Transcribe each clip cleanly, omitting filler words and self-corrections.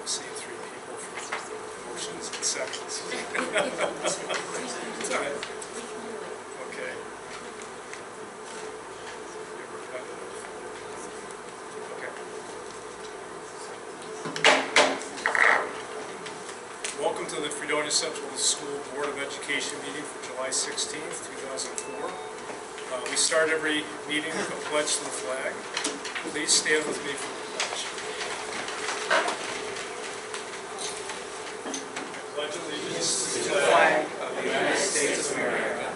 the same three people for motions and seconds. It's all right. Okay. Okay. Welcome to the Fredonia Central School Board of Education meeting for July 16th, 2004. We start every meeting with a pledge to the flag. Please stand with me for the pledge. I pledge allegiance to the flag of the United States of America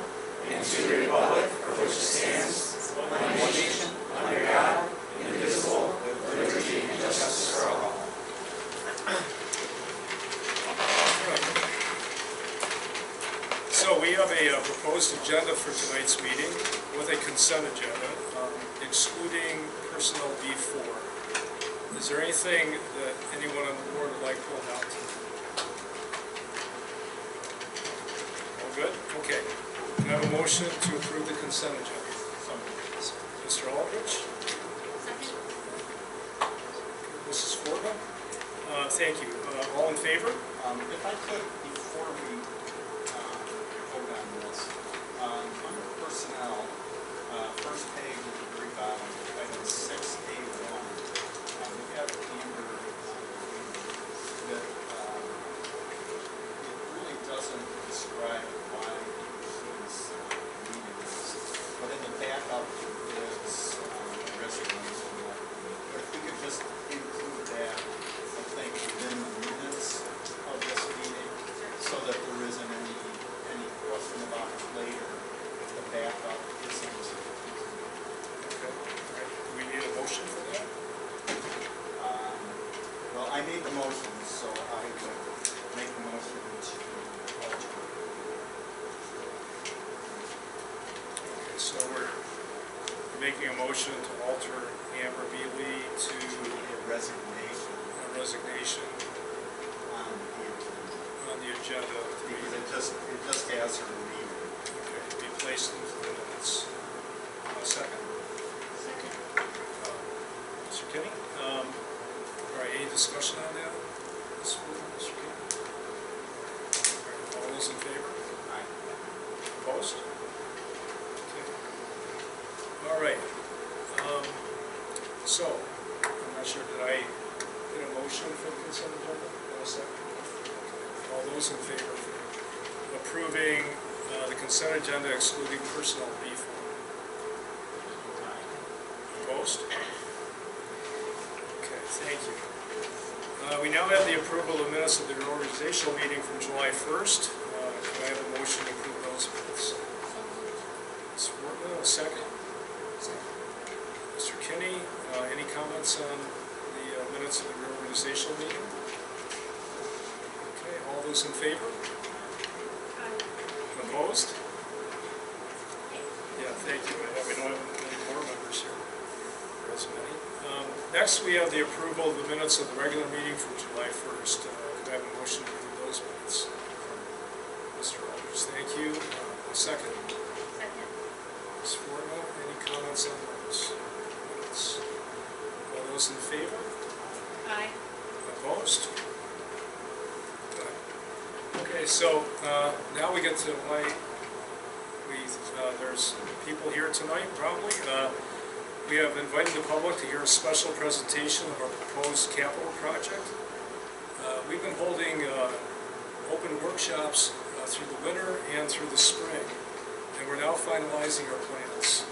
and to the republic for which it stands, one nation, under God, indivisible, with liberty and justice for all. So we have a proposed agenda for tonight's meeting with a consent agenda, excluding personnel B4. Is there anything that anyone on the board would like pulled out? All good? Okay. Can I have a motion to approve the consent agenda? Mr. Aldrich? Second. Mrs. Forba? Thank you. All in favor? If I could, before we vote on this, under personnel, first page at the very bottom, item 6A1, we have Amber that it really doesn't describe why she's leaving this, but in the backup is resignation. But if we could just include that, I think, within the minutes of this meeting, so that there isn't any question about it later if the backup isn't. Okay. All right. Do we need a motion for that? Well, I made the motion, so I would make the motion to alter. Okay, so we're making a motion to alter Amber Beely to A resignation a resignation on the agenda, on the agenda to be, because it just has her leaving. okay, to be placed into the minutes. Second. Second. Mr. Kenny? All right, any discussion on that? Mr. Kenny? All right, all those in favor? Aye. Opposed? Okay. All right. So, I'm not sure, did I get a motion for the consent agenda? No, second. Okay. All those in favor of approving the consent agenda excluding personnel B4? Opposed? Okay, thank you. We now have the approval of minutes of the reorganizational meeting from July 1st. Can I have a motion to approve those minutes? Support, second. Mr. Kinney, any comments on the minutes of the reorganizational meeting? Okay, all those in favor? Opposed? Yeah, thank you. We don't have any board members here. There isn't many. Next, we have the approval of the minutes of the regular meeting from July 1st. Can I have a motion to approve those minutes? Mr. Aldridge, thank you. Second. Second. Ms. Forno, any comments on those minutes? All those in favor? Aye. Opposed? Good. Okay, so now we get to why there's people here tonight, probably. We have invited the public to hear a special presentation of our proposed capital project. We've been holding open workshops through the winter and through the spring, and we're now finalizing our plans.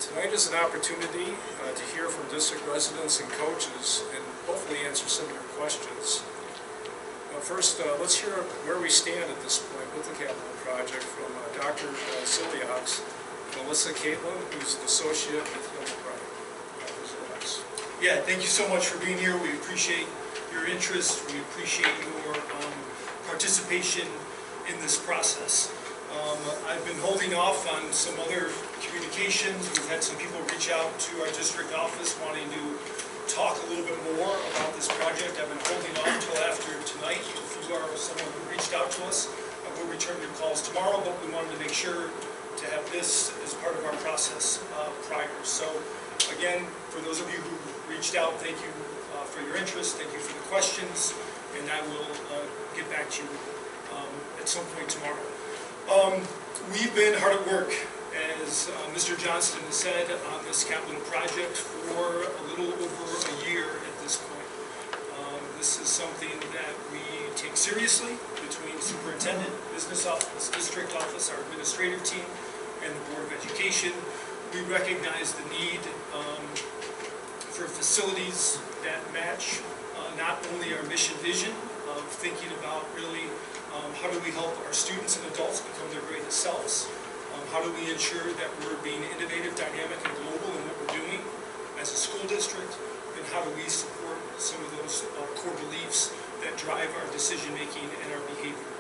Tonight is an opportunity to hear from district residents and coaches and hopefully answer some of your questions. First, let's hear where we stand at this point with the capital project from Dr. Siliox, Melissa Caitlin, who's an associate with Hillbrook. Yeah, thank you so much for being here. We appreciate your interest. We appreciate your participation in this process. I've been holding off on some other communications. We've had some people reach out to our district office wanting to talk a little bit more about this project. I've been holding off until after tonight. If you are someone who reached out to us, we'll return your calls tomorrow, but we wanted to make sure to have this as part of our process prior. So again, for those of you who reached out, thank you for your interest, thank you for the questions, and I will get back to you at some point tomorrow. We've been hard at work, as Mr. Johnston has said, on this capital project for a little over a year at this point. This is something that we take seriously between superintendent, business office, district office, our administrative team, and the Board of Education. We recognize the need for facilities that match not only our mission vision of thinking about really how do we help our students and adults become their greatest selves, how do we ensure that we're being innovative, dynamic, and global in what we're doing as a school district, and how do we support some of those core beliefs that drive our decision-making and our behavior,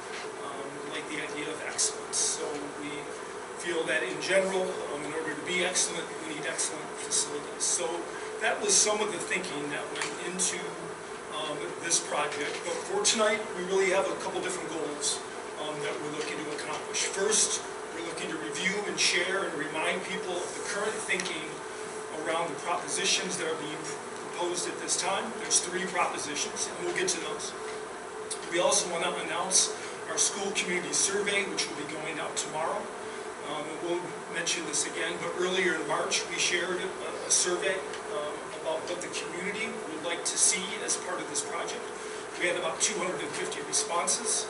like the idea of excellence. So we feel that in general, in order to be excellent, we need excellent facilities. So that was some of the thinking that went into this project. But for tonight, we really have a couple different goals that we're looking to accomplish. First, we're looking to review and share and remind people of the current thinking around the propositions that are being proposed at this time. There's 3 propositions, and we'll get to those. We also want to announce our school community survey, which will be going out tomorrow. We'll mention this again, but earlier in March, we shared a survey about what the community would like to see as part of this project. We had about 250 responses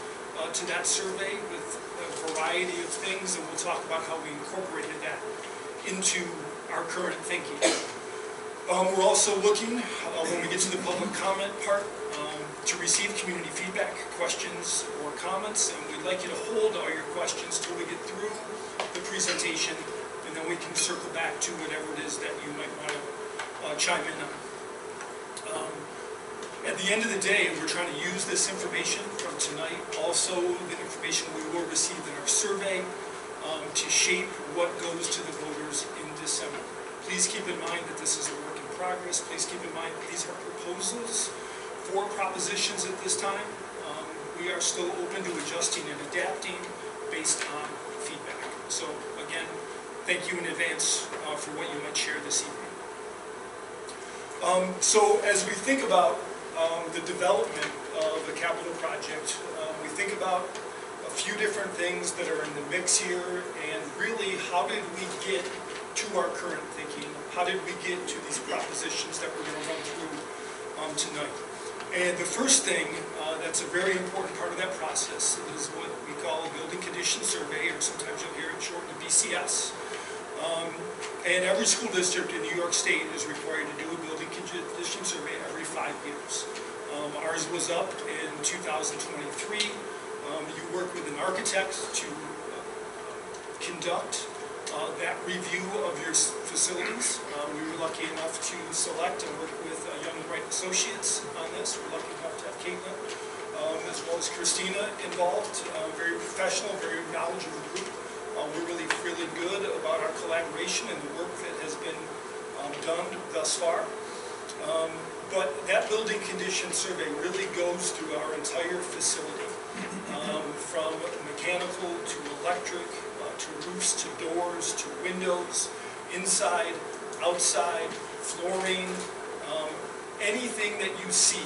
to that survey with a variety of things, and we'll talk about how we incorporated that into our current thinking. We're also looking, when we get to the public comment part, to receive community feedback, questions, or comments, and we'd like you to hold all your questions till we get through the presentation, and then we can circle back to whatever it is that you might want to chime in on. At the end of the day, we're trying to use this information from tonight, also the information we will receive in our survey, to shape what goes to the voters in December. Please keep in mind that this is a work in progress. Please keep in mind that these are proposals for propositions at this time. We are still open to adjusting and adapting based on feedback. So again, thank you in advance for what you might share this evening. So as we think about the development of a capital project, we think about a few different things that are in the mix here, and really how did we get to our current thinking? How did we get to these propositions that we're going to run through tonight? And the first thing that's a very important part of that process is what we call a building condition survey, or sometimes you'll hear it shortened to BCS. And every school district in New York State is required to do a building condition survey every 5 years. Ours was up in 2023. You work with an architect to conduct that review of your facilities. We were lucky enough to select and work with Young and Wright Associates on this. We're lucky enough to have Caitlin, as well as Christina involved. Very professional, very knowledgeable group. We're really feeling good about our collaboration and the work that has been done thus far. But that building condition survey really goes through our entire facility, from mechanical to electric, to roofs, to doors, to windows, inside, outside, flooring, anything that you see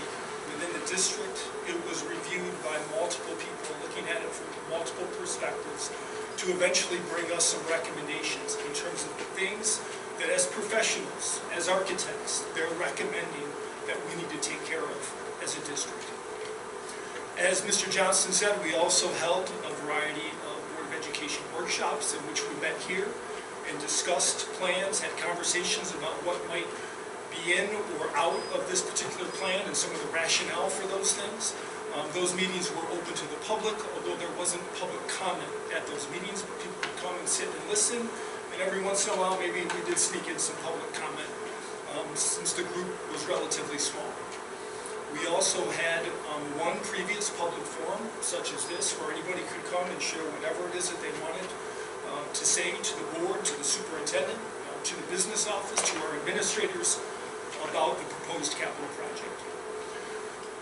within the district. It was reviewed by multiple people looking at it from multiple perspectives to eventually bring us some recommendations in terms of the things that as professionals, as architects, they're recommending that we need to take care of as a district. As Mr. Johnston said, we also held a variety of Board of Education workshops in which we met here and discussed plans, had conversations about what might be in or out of this particular plan and some of the rationale for those things. Those meetings were open to the public, although there wasn't public comment at those meetings. People would come and sit and listen, and every once in a while maybe we did sneak in some public comment since the group was relatively small. We also had one previous public forum, such as this, where anybody could come and share whatever it is that they wanted to say to the board, to the superintendent, to the business office, to our administrators about the proposed capital project.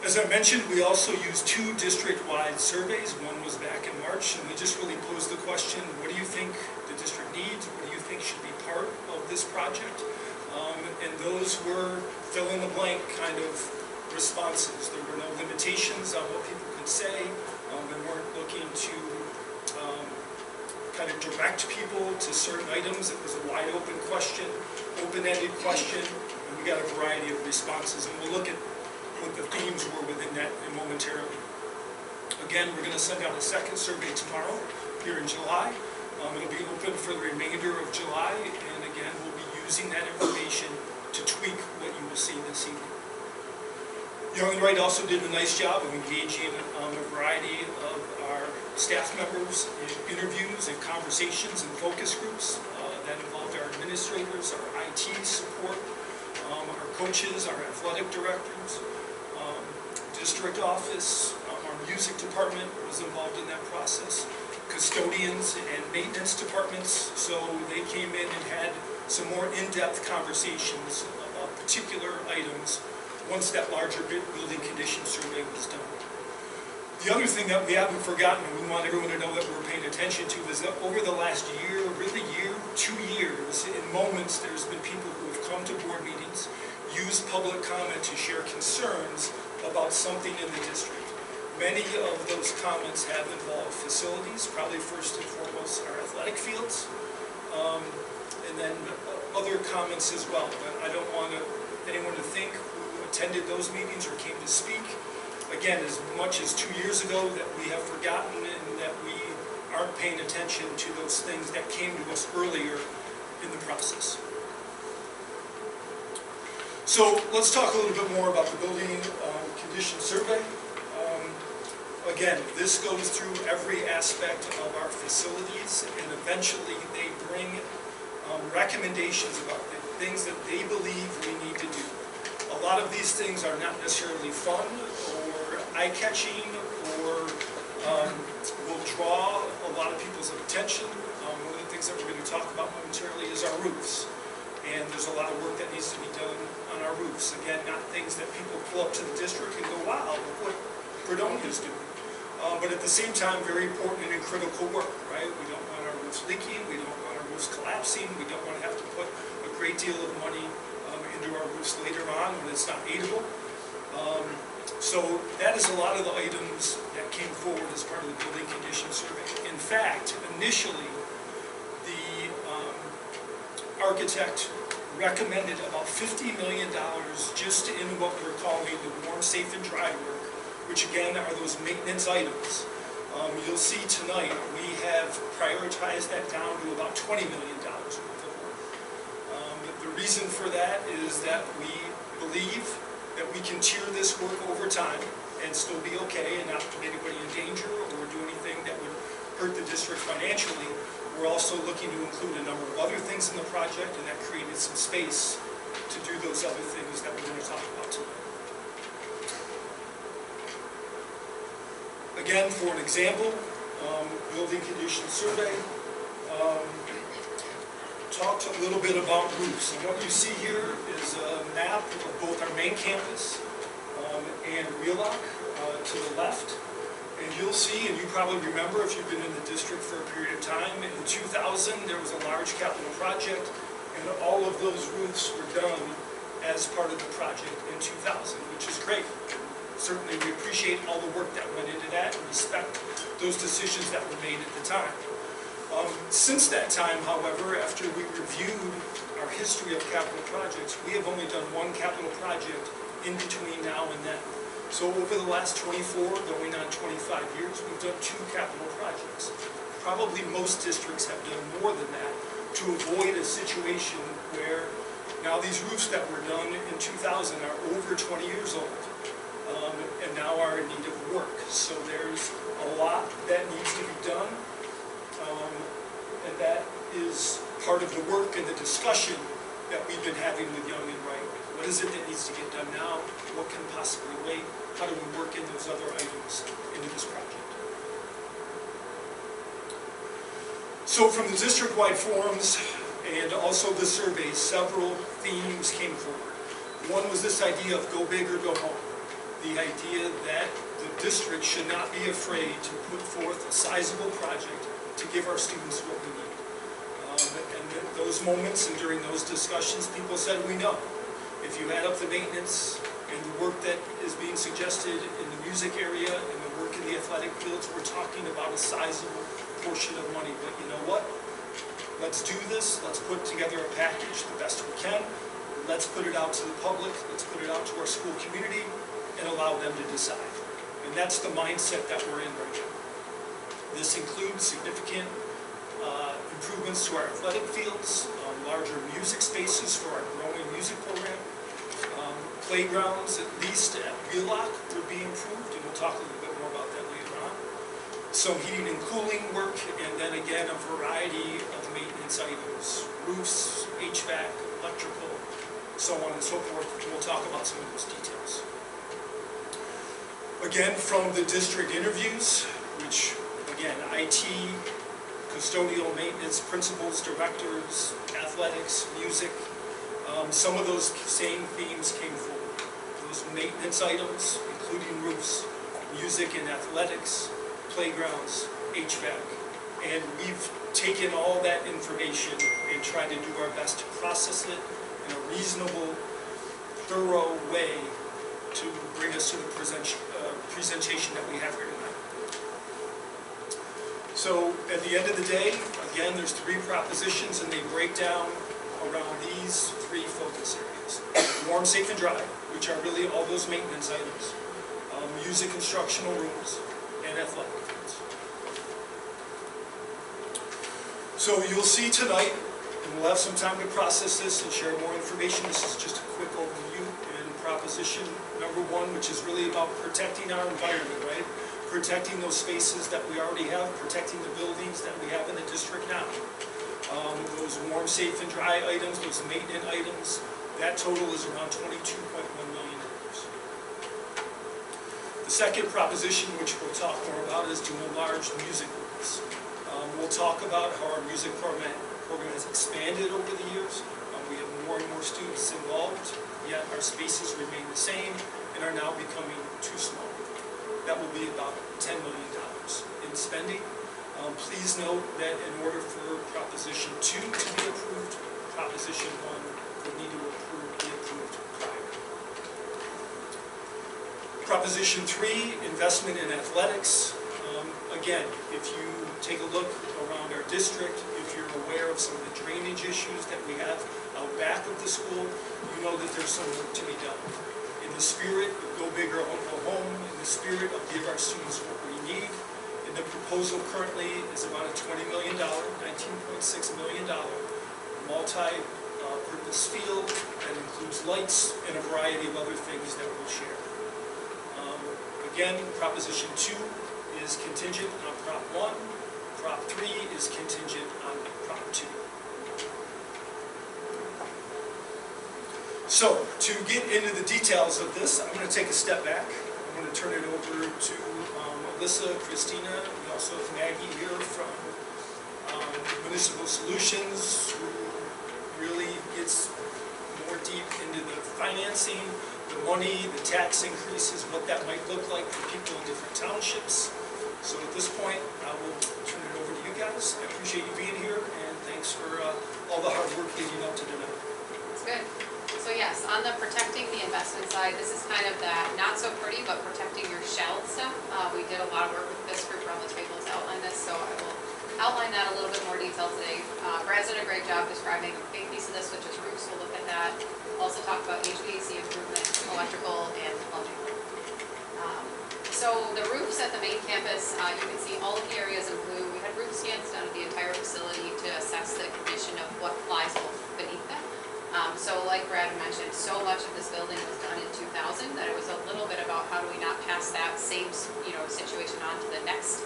As I mentioned, we also used 2 district-wide surveys. One was back in March, and we just really posed the question, what do you think the district needs? What do you think should be part of this project? And those were fill-in-the-blank kind of responses. There were no limitations on what people could say. We weren't looking to kind of direct people to certain items. It was a wide open question, open-ended question, and we got a variety of responses. And we'll look at what the themes were within that momentarily. Again, we're going to send out a second survey tomorrow here in July. It'll be open for the remainder of July, and again, we'll be using that information to tweak what you will see this evening. Young and Right also did a nice job of engaging a variety of our staff members in interviews and conversations and focus groups that involved our administrators, our IT support, our coaches, our athletic directors, district office, our music department was involved in that process, custodians and maintenance departments, so they came in and had some more in-depth conversations about particular items once that larger building condition survey was done. The other thing that we haven't forgotten, and we want everyone to know that we're paying attention to, is that over the last year, really 2 years, in moments, there's been people who have come to board meetings, used public comment to share concerns about something in the district. Many of those comments have involved facilities, probably first and foremost our athletic fields, and then other comments as well. But I don't want anyone to think who attended those meetings or came to speak, again, as much as 2 years ago, that we have forgotten and that we aren't paying attention to those things that came to us earlier in the process. So let's talk a little bit more about the building condition survey. Again, this goes through every aspect of our facilities, and eventually they bring recommendations about the things that they believe we need to do. A lot of these things are not necessarily fun or eye-catching or will draw a lot of people's attention. One of the things that we're going to talk about momentarily is our roofs. And there's a lot of work that needs to be done on our roofs. Again, not things that people pull up to the district and go, wow, look what Fredonia's doing. But at the same time, very important and critical work, right? We don't want our roofs leaking, we don't want our roofs collapsing, we don't want to have to put a great deal of money into our roofs later on when it's not aidable. So that is a lot of the items that came forward as part of the building condition survey. In fact, initially, the architect recommended about $50 million just in what we're calling the warm, safe, and dry work, which again are those maintenance items. You'll see tonight we have prioritized that down to about $20 million worth of work. The reason for that is that we believe that we can tier this work over time and still be okay and not put anybody in danger or do anything that would hurt the district financially. We're also looking to include a number of other things in the project, and that created some space to do those other things that we're going to talk about tonight. Again, for an example, building condition survey, talked a little bit about roofs. And what you see here is a map of both our main campus and Wheelock to the left. And you'll see, and you probably remember if you've been in the district for a period of time, in 2000 there was a large capital project, and all of those roofs were done as part of the project in 2000, which is great. Certainly we appreciate all the work that went into that and respect those decisions that were made at the time. Since that time, however, after we reviewed our history of capital projects, we have only done one capital project in between now and then. So over the last 24, going on 25 years, we've done 2 capital projects. Probably most districts have done more than that to avoid a situation where now these roofs that were done in 2000 are over 20 years old. And now are in need of work. So there's a lot that needs to be done, and that is part of the work and the discussion that we've been having with Young and Right. What is it that needs to get done now? What can possibly wait? How do we work in those other items into this project? So from the district-wide forums and also the survey, several themes came forward. One was this idea of go big or go home. The idea that the district should not be afraid to put forth a sizable project to give our students what we need. And those moments and during those discussions, people said, we know. If you add up the maintenance and the work that is being suggested in the music area and the work in the athletic fields, we're talking about a sizable portion of money. But you know what? Let's do this. Let's put together a package the best we can. Let's put it out to the public. Let's put it out to our school community and allow them to decide. And that's the mindset that we're in right now. This includes significant improvements to our athletic fields, larger music spaces for our growing music program, playgrounds, at least at Wheelock, would be improved, and we'll talk a little bit more about that later on. Some heating and cooling work, and then again, a variety of maintenance items, roofs, HVAC, electrical, so on and so forth. And we'll talk about some of those details. Again, from the district interviews, which, again, IT, custodial maintenance, principals, directors, athletics, music, some of those same themes came forward. Those maintenance items, including roofs, music and athletics, playgrounds, HVAC, and we've taken all that information and tried to do our best to process it in a reasonable, thorough way to bring us to the presentation that we have here tonight. So at the end of the day, again, there's 3 propositions, and they break down around these 3 focus areas. Warm, safe, and dry, which are really all those maintenance items, music instructional rooms, and athletic fields. So you'll see tonight, and we'll have some time to process this and share more information. This is just a quick overview in proposition number 1, which is really about protecting our environment, right? Protecting those spaces that we already have, protecting the buildings that we have in the district now. Those warm, safe, and dry items, those maintenance items, that total is around $22.1 million. The second proposition, which we'll talk more about, is to enlarge music rooms. We'll talk about how our music program has expanded over the years. We have more and more students involved, yet our spaces remain the same and are now becoming too small. That will be about $10 million in spending. Please note that in order for Proposition 2 to be approved, Proposition 1 would need to be approved prior. Proposition 3, investment in athletics. Again, if you take a look around our district, if you're aware of some of the drainage issues that we have out back of the school, you know that there's some work to be done. In the spirit of go big or go home, in the spirit of give our students what we need, and the proposal currently is about a $20 million, $19.6 million multi-purpose field that includes lights and a variety of other things that we'll share. Again, Proposition 2 is contingent on Prop 1. Prop 3 is contingent on Prop 2. So, to get into the details of this, I'm going to take a step back. I'm going to turn it over to Alyssa, Christina, we also have Maggie here from Municipal Solutions, who really gets more deep into the financing, the money, the tax increases, what that might look like for people in different townships. So at this point, I will turn it over to you guys. I appreciate you being here, and thanks for all the hard work leading up to tonight. That's good. So yes, on the protecting the investment side, this is kind of that not so pretty, but protecting your shell stuff. We did a lot of work with this group around the table to outline this, so I will outline that a little bit more detail today. Brad's done a great job describing a big piece of this, which is roofs. We'll look at that. Also talk about HVAC improvement, electrical, and plumbing. So the roofs at the main campus, you can see all of the areas in blue. We had roof scans done at the entire facility to assess the condition of what lies beneath them. So like Brad mentioned, so much of this building was done in 2000 that it was a little bit about how do we not pass that same situation on to the next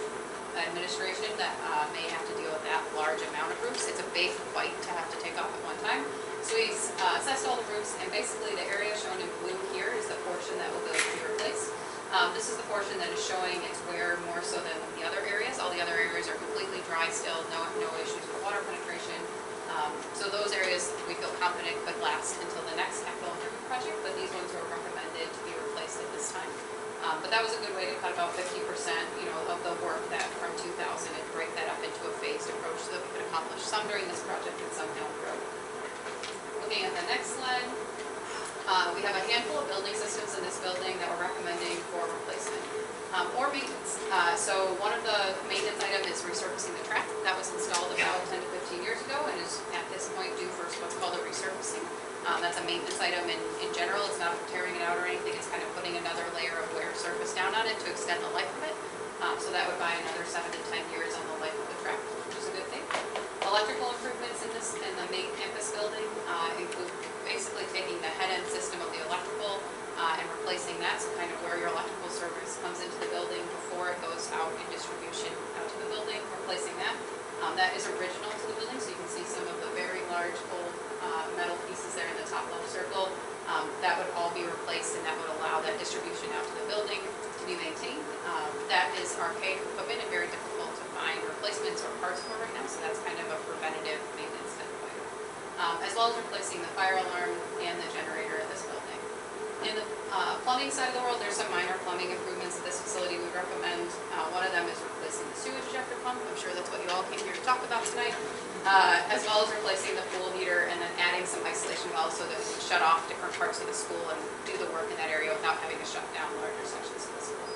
administration that may have to deal with that large amount of roofs. It's a big fight to have to take off at one time. So we assessed all the roofs, and basically the area shown in blue here is the portion that will go to be replaced. This is the portion that is showing its wear more so than the other areas. All the other areas are completely dry still, no issues with water penetration. So those areas we feel confident could last until the next capital improvement project, but these ones were recommended to be replaced at this time. But that was a good way to cut about 50%, of the work that from 2000 and break that up into a phased approach so that we could accomplish some during this project and some down the road. Looking at the next slide. We have a handful of building systems in this building that we're recommending for replacement or maintenance. So one of the maintenance items is resurfacing the track. That was installed about 10 to 15 years ago and is at this point due for what's called a resurfacing. That's a maintenance item in general. It's not tearing it out or anything. It's kind of putting another layer of wear surface down on it to extend the life of it. So that would buy another 7 to 10 years on the life of the track, which is a good thing. Electrical improvements in the main campus building include basically taking the head end system of the electrical and replacing that, so kind of where your electrical service comes into the building before it goes out in distribution out to the building, replacing that. That is original to the building, so you can see some of the very large old metal pieces there in the top left circle. That would all be replaced, and that would allow that distribution out to the building to be maintained. That is archaic equipment and very difficult to find replacements or parts for right now, so that's kind of a preventative maintenance type of item. As well as replacing the fire alarm and the generator in this building. In the plumbing side of the world, there's some minor plumbing improvements that this facility would recommend. One of them is replacing the sewage ejector pump. I'm sure that's what you all came here to talk about tonight. As well as replacing the pool heater and then adding some isolation valves so that we can shut off different parts of the school and do the work in that area without having to shut down larger sections of the school.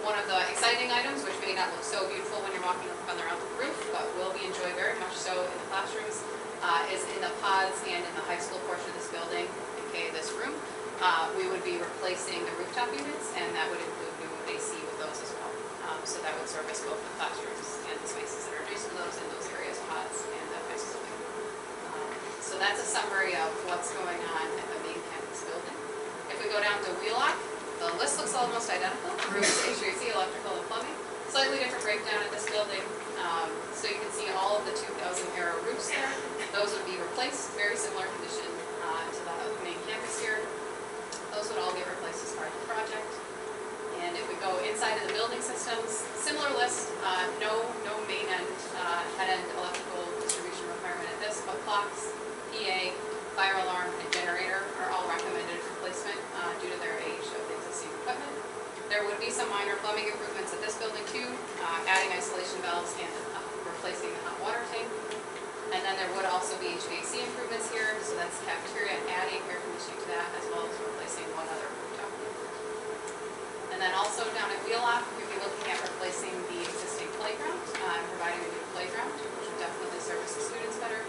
One of the exciting items, which may not look so beautiful when you're walking up on the roof, but will be enjoyed very much so in the classrooms, is in the pods and in the high school portion of this building, aka this room. We would be replacing the rooftop units, and that would include new AC with those as well. So that would service both the classrooms and the spaces that are adjacent to those in those areas, pods and the high school wing. So that's a summary of what's going on at the main campus building. If we go down to Wheelock, the list looks almost identical. Roofs, HVAC, electrical, and plumbing. Slightly different breakdown in this building. So you can see all of the 2000 era roofs there. Those would be replaced, very similar condition to the main campus here. Those would all get replaced as part of the project. And if we go inside of the building systems, similar list, no main end, head end electrical distribution requirement at this, but clocks, PA, fire alarm, and generator are all recommended replacement due to their age of the existing equipment. There would be some minor plumbing improvements at this building too, adding isolation valves and replacing the hot water tank. And then there would also be HVAC improvements here, so that's cafeteria, adding air conditioning to that, as well as replacing one other rooftop. And then also down at Wheelock, we'd be looking at replacing the existing playground, providing a new playground, which would definitely service the students better,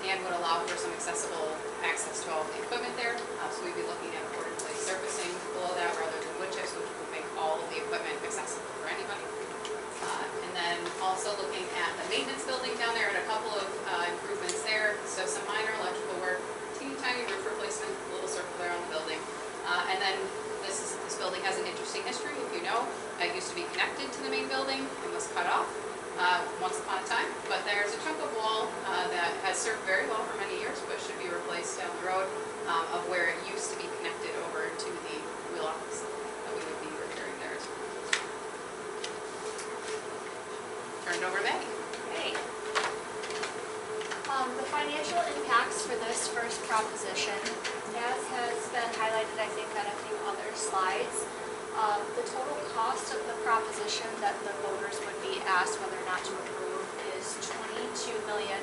and would allow for some accessible access to all the equipment there. So we'd be looking at board and plate surfacing below that rather than wood chips, which would make all of the equipment accessible for anybody. And then also looking at the maintenance building down there and a couple of improvements there. So some minor electrical work, teeny tiny roof replacement, a little circle there on the building. And then this building has an interesting history, if you know. It used to be connected to the main building and was cut off once upon a time. But there's a chunk of wall that has served very well for many years, but should be replaced down the road of where it used to be connected over to the wheel office that we would be repairing there as well. Turn it over to Maggie. Okay. The financial impacts for this first proposition, as has been highlighted, I think, on a few other slides, the total cost of the proposition that the voters would be asked whether or not to approve is $22,100,000.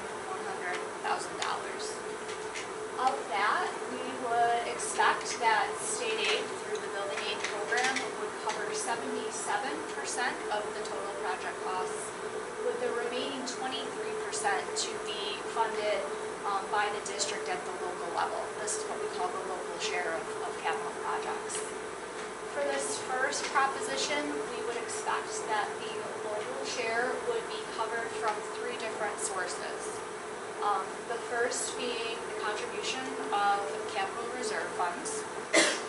Of that, we would expect that state aid through the building aid program would cover 77% of the total project costs, with the remaining 23% to be funded by the district at the local level. This is what we call the local share of capital projects. For this first proposition, we would expect that the local share would be covered from 3 different sources. The first being the contribution of capital reserve funds.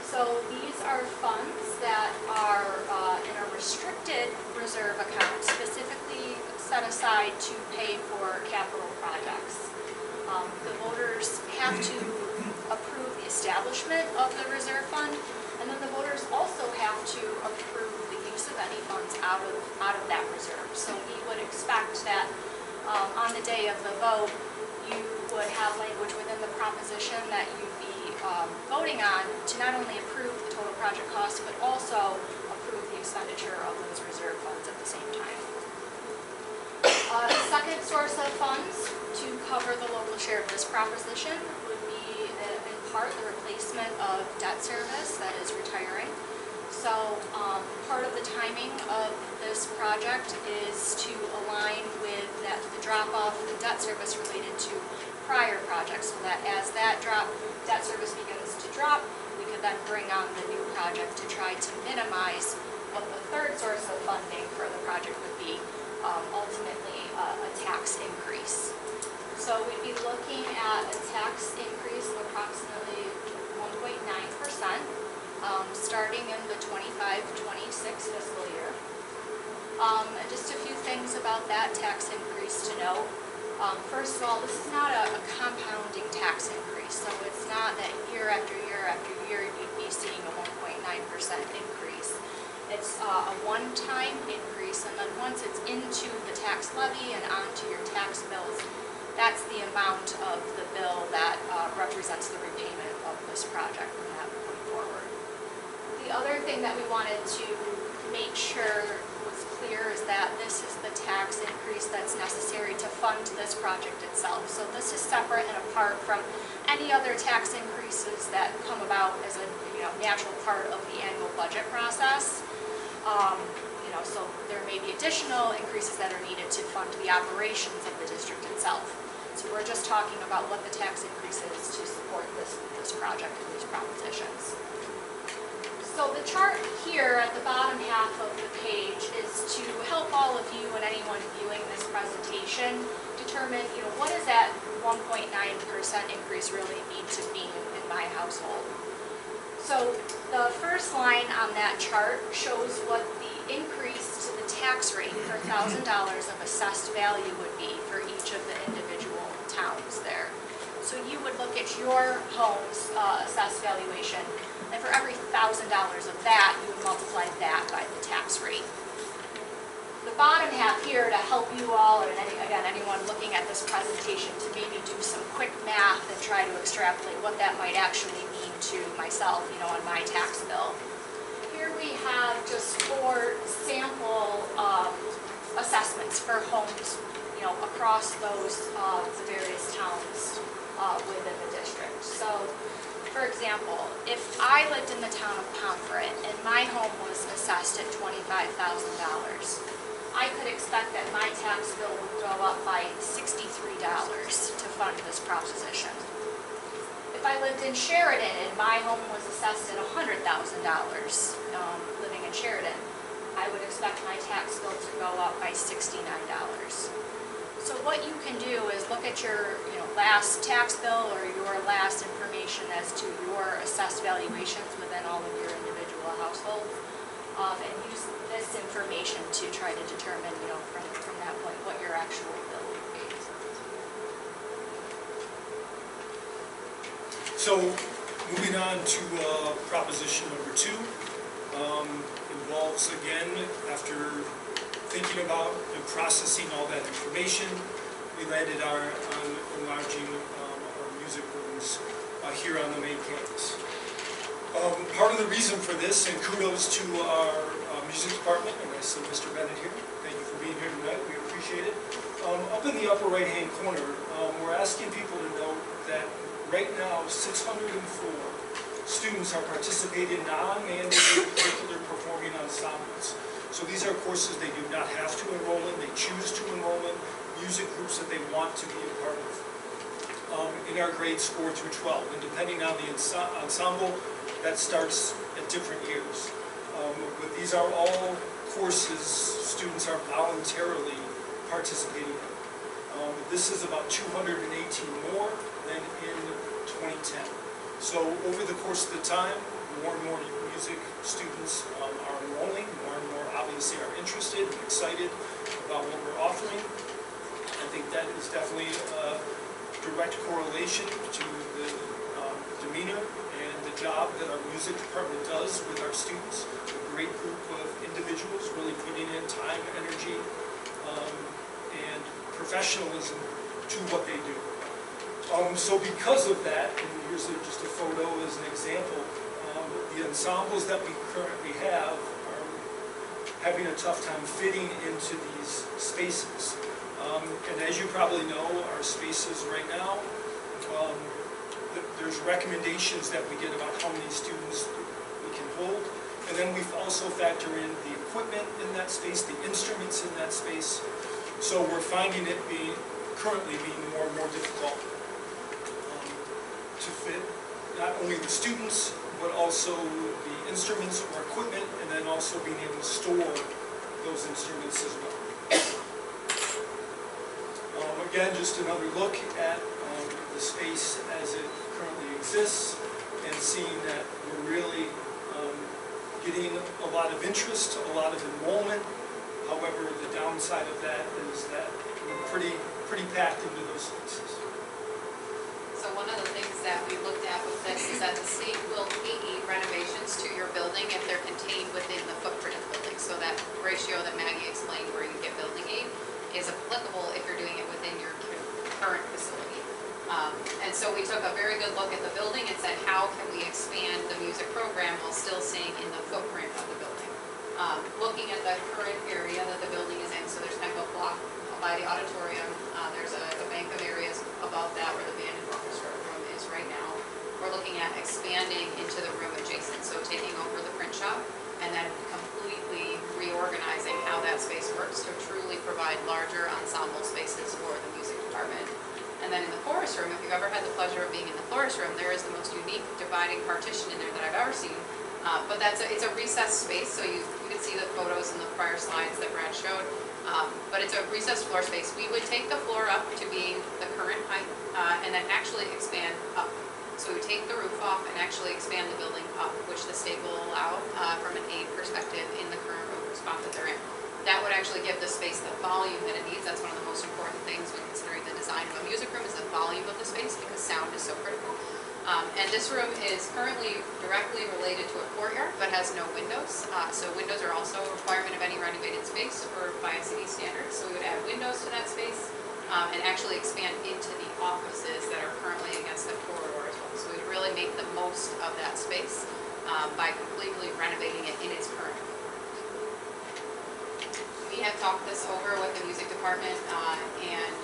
So these are funds that are in a restricted reserve account, specifically set aside to pay for capital projects. The voters have to approve the establishment of the reserve fund, and then the voters also have to approve the use of any funds out of that reserve. So we would expect that on the day of the vote, you would have language within the proposition that you'd be voting on to not only approve the total project cost, but also approve the expenditure of those reserve funds at the same time. The second source of funds to cover the local share of this proposition would be part the replacement of debt service that is retiring. So part of the timing of this project is to align with the drop-off in debt service related to prior projects, so that as that debt service begins to drop, we could then bring on the new project to try to minimize what the third source of funding for the project would be, ultimately a tax increase. So we'd be looking at a tax increase of approximately 1.9%, starting in the 25-26 fiscal year. Just a few things about that tax increase to note. First of all, this is not a compounding tax increase, so it's not that year after year after year you'd be seeing a 1.9% increase. It's a one-time increase, and then once it's into the tax levy and onto your tax bills, that's the amount of the bill that represents the repayment of this project from that point forward. The other thing that we wanted to make sure was clear is that this is the tax increase that's necessary to fund this project itself. So this is separate and apart from any other tax increases that come about as a natural part of the annual budget process. So there may be additional increases that are needed to fund the operations of the district itself. So we're just talking about what the tax increase is to support this project and these propositions. So the chart here at the bottom half of the page is to help all of you and anyone viewing this presentation determine, what does that 1.9% increase really need to be in my household? So the first line on that chart shows what the increase to the tax rate per $1,000 of assessed value would be for each of the individual towns there. So you would look at your home's assessed valuation, and for every $1,000 of that, you would multiply that by the tax rate. The bottom half here to help you all, and again, anyone looking at this presentation, to maybe do some quick math and try to extrapolate what that might actually mean to myself, on my tax bill. Here we have just 4 sample assessments for homes, across those the various towns within the district. So, for example, if I lived in the town of Pomfret and my home was assessed at $25,000, I could expect that my tax bill would go up by $63 to fund this proposition. If I lived in Sheridan and my home was assessed at $100,000, living in Sheridan, I would expect my tax bill to go up by $69. So what you can do is look at your last tax bill or your last information as to your assessed valuations within all of your individual households, and use this information to try to determine, from that point, what your actual bill would be. So, moving on to proposition number 2, involves, again, after thinking about and processing all that information, we landed on enlarging our music rooms here on the main campus. Part of the reason for this, and kudos to our music department, and I see Mr. Bennett here, thank you for being here tonight, we appreciate it. Up in the upper right-hand corner, we're asking people to note that right now 604 students are participating in non-mandated curricular performing ensembles. So these are courses they do not have to enroll in, they choose to enroll in, music groups that they want to be a part of in our grades 4 through 12. And depending on the ensemble, that starts at different years. But these are all courses students are voluntarily participating in. This is about 218 more than in 2010. So over the course of the time, more and more music students are enrolling, more and more obviously are interested and excited about what we're offering. I think that is definitely a direct correlation to the demeanor and the job that our music department does with our students. A great group of individuals really putting in time, energy, and professionalism to what they do. So because of that, and here's just a photo as an example, the ensembles that we currently have are having a tough time fitting into these spaces. And as you probably know, our spaces right now there's recommendations that we get about how many students we can hold. And then we also factor in the equipment in that space, the instruments in that space. So we're finding it currently being more and more difficult to fit not only the students, but also the instruments or equipment, and then also being able to store those instruments as well. Again, just another look at the space as it currently exists, and seeing that we're really getting a lot of interest, a lot of enrollment. However, the downside of that is that we're pretty packed into those spaces. So one of the things that we looked at with this is that the state will pay renovations to your building if they're contained within the footprint of the building. So that ratio that Maggie explained where you get building aid is applicable if you're doing it within your current facility. And so we took a very good look at the building and said, how can we expand the music program while still staying in the footprint of the building? Looking at the current area that the building is in, so there's kind of a block by the auditorium. There's a bank of areas above that where the band and orchestra room is right now. We're looking at expanding into the room adjacent, so taking over the print shop and then completely reorganizing how that space works to truly provide larger ensemble spaces for the music department. And then in the chorus room, if you've ever had the pleasure of being in the chorus room, there is the most unique dividing partition in there that I've ever seen. But it's a recessed space, so you can see the photos in the prior slides that Brad showed. But it's a recessed floor space. We would take the floor up to being the current height and then actually expand up. So we take the roof off and actually expand the building up, which the state will allow from an aid perspective in the current roof spot that they're in. That would actually give the space the volume that it needs. That's one of the most important things when considering the design of a music room is the volume of the space, because sound is so critical. And this room is currently directly related to a courtyard, but has no windows. So windows are also a requirement of any renovated space or by city standards. So we would add windows to that space and actually expand into the offices that are currently against the corridor as well. So we'd really make the most of that space by completely renovating it in its current form. We have talked this over with the music department, and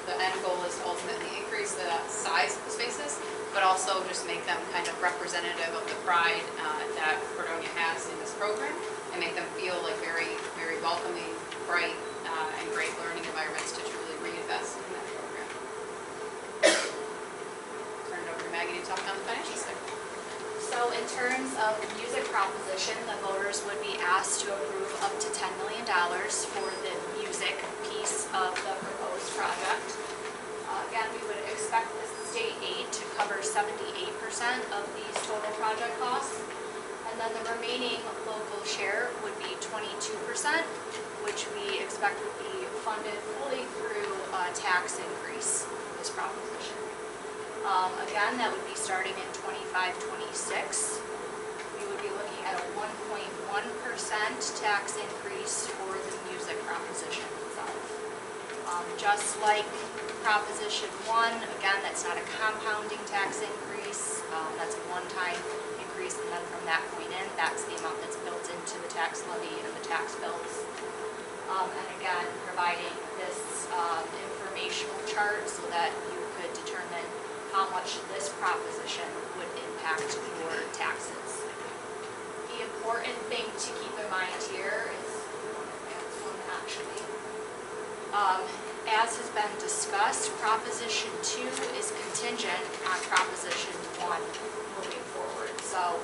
the end goal is to ultimately increase the size of the spaces, but also just make them kind of representative of the pride that Fredonia has in this program, and make them feel like very, very welcoming, bright, and great learning environments to truly reinvest in that program. Turn it over to Maggie to talk on the financial side. So in terms of the music proposition, the voters would be asked to approve up to $10 million for the music piece of the proposed project. Again, we would expect the state aid to cover 78% of these total project costs. And then the remaining local share would be 22%, which we expect would be funded fully through a tax increase for this proposition. Again, that would be starting in 25-26. We would be looking at a 1.1% tax increase for the music proposition itself. Just like Proposition 1, again, that's not a compounding tax increase. That's a one-time increase, and then from that point in, that's the amount that's built into the tax levy and the tax bills. And again, providing this informational chart so that you could determine how much this proposition would impact your taxes. The important thing to keep in mind here is, actually, as has been discussed, Proposition 2 is contingent on Proposition 1 moving forward. So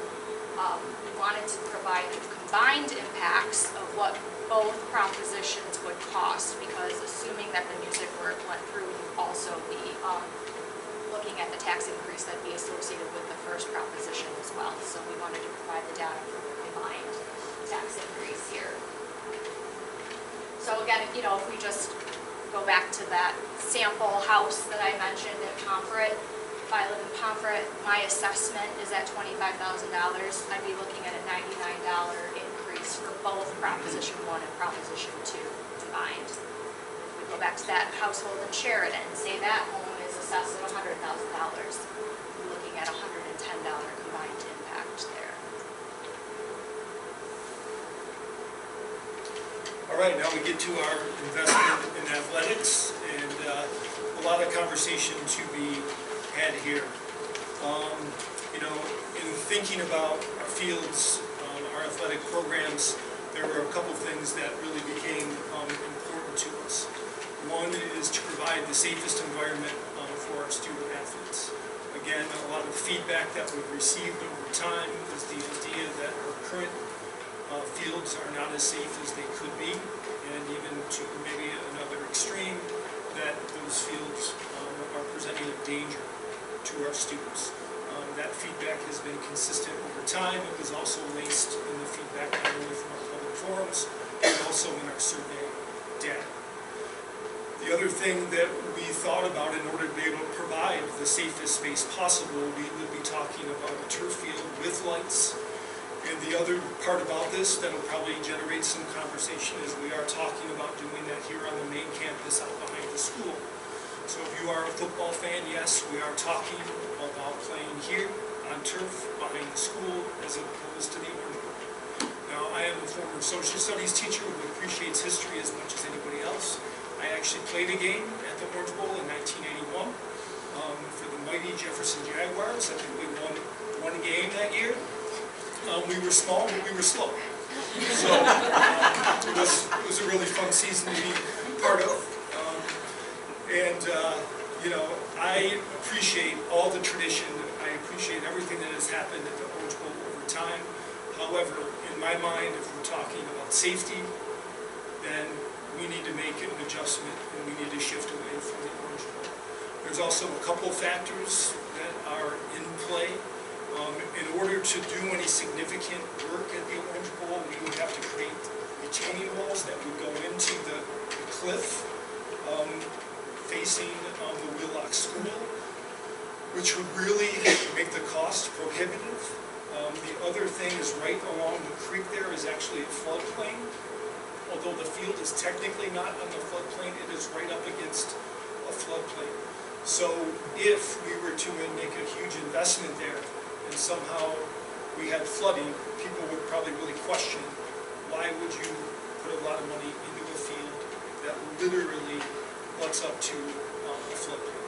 we wanted to provide combined impacts of what both propositions would cost, because assuming that the music work went through, you'd also be looking at the tax increase that'd be associated with the first proposition as well. So we wanted to provide the data for the combined tax increase here. So again, if we just go back to that sample house that I mentioned in Pomfret, if I live in Pomfret, my assessment is at $25,000. I'd be looking at a $99 increase for both Proposition 1 and Proposition 2 combined. If we go back to that household in Sheridan, say that home is assessed at $100,000. We're looking at a $110 combined impact there. All right, now we get to our investment in athletics, and a lot of conversation to be had here. You know, in thinking about our fields, our athletic programs, there were a couple things that really became important to us. One is to provide the safest environment for our student athletes. Again, a lot of the feedback that we've received over time is the idea that our current fields are not as safe as they could be, and even to maybe another extreme, that those fields are presenting a danger to our students. That feedback has been consistent over time. It was also laced in the feedback not only from our public forums, but also in our survey data. The other thing that we thought about in order to be able to provide the safest space possible, we would be talking about a turf field with lights. And the other part about this that will probably generate some conversation is we are talking about doing that here on the main campus out behind the school. So if you are a football fan, yes, we are talking about playing here on turf behind the school as opposed to the Orange Bowl. Now, I am a former social studies teacher who appreciates history as much as anybody else. I actually played a game at the Orange Bowl in 1981 for the mighty Jefferson Jaguars. I think we won one game that year. We were small, but we were slow. So it was a really fun season to be part of. You know, I appreciate all the tradition. I appreciate everything that has happened at the Orange Bowl over time. However, in my mind, if we're talking about safety, then we need to make an adjustment and we need to shift away from the Orange Bowl. There's also a couple factors that are in play. In order to do any significant work at the Orange Bowl, we would have to create retaining walls that would go into the cliff facing the Wheelock School, which would really make the cost prohibitive. The other thing is right along the creek there is actually a floodplain. Although the field is technically not on the floodplain, it is right up against a floodplain. So if we were to make a huge investment there and somehow we had flooding, people would probably really question, why would you put a lot of money into a field that literally butts up to a floodplain?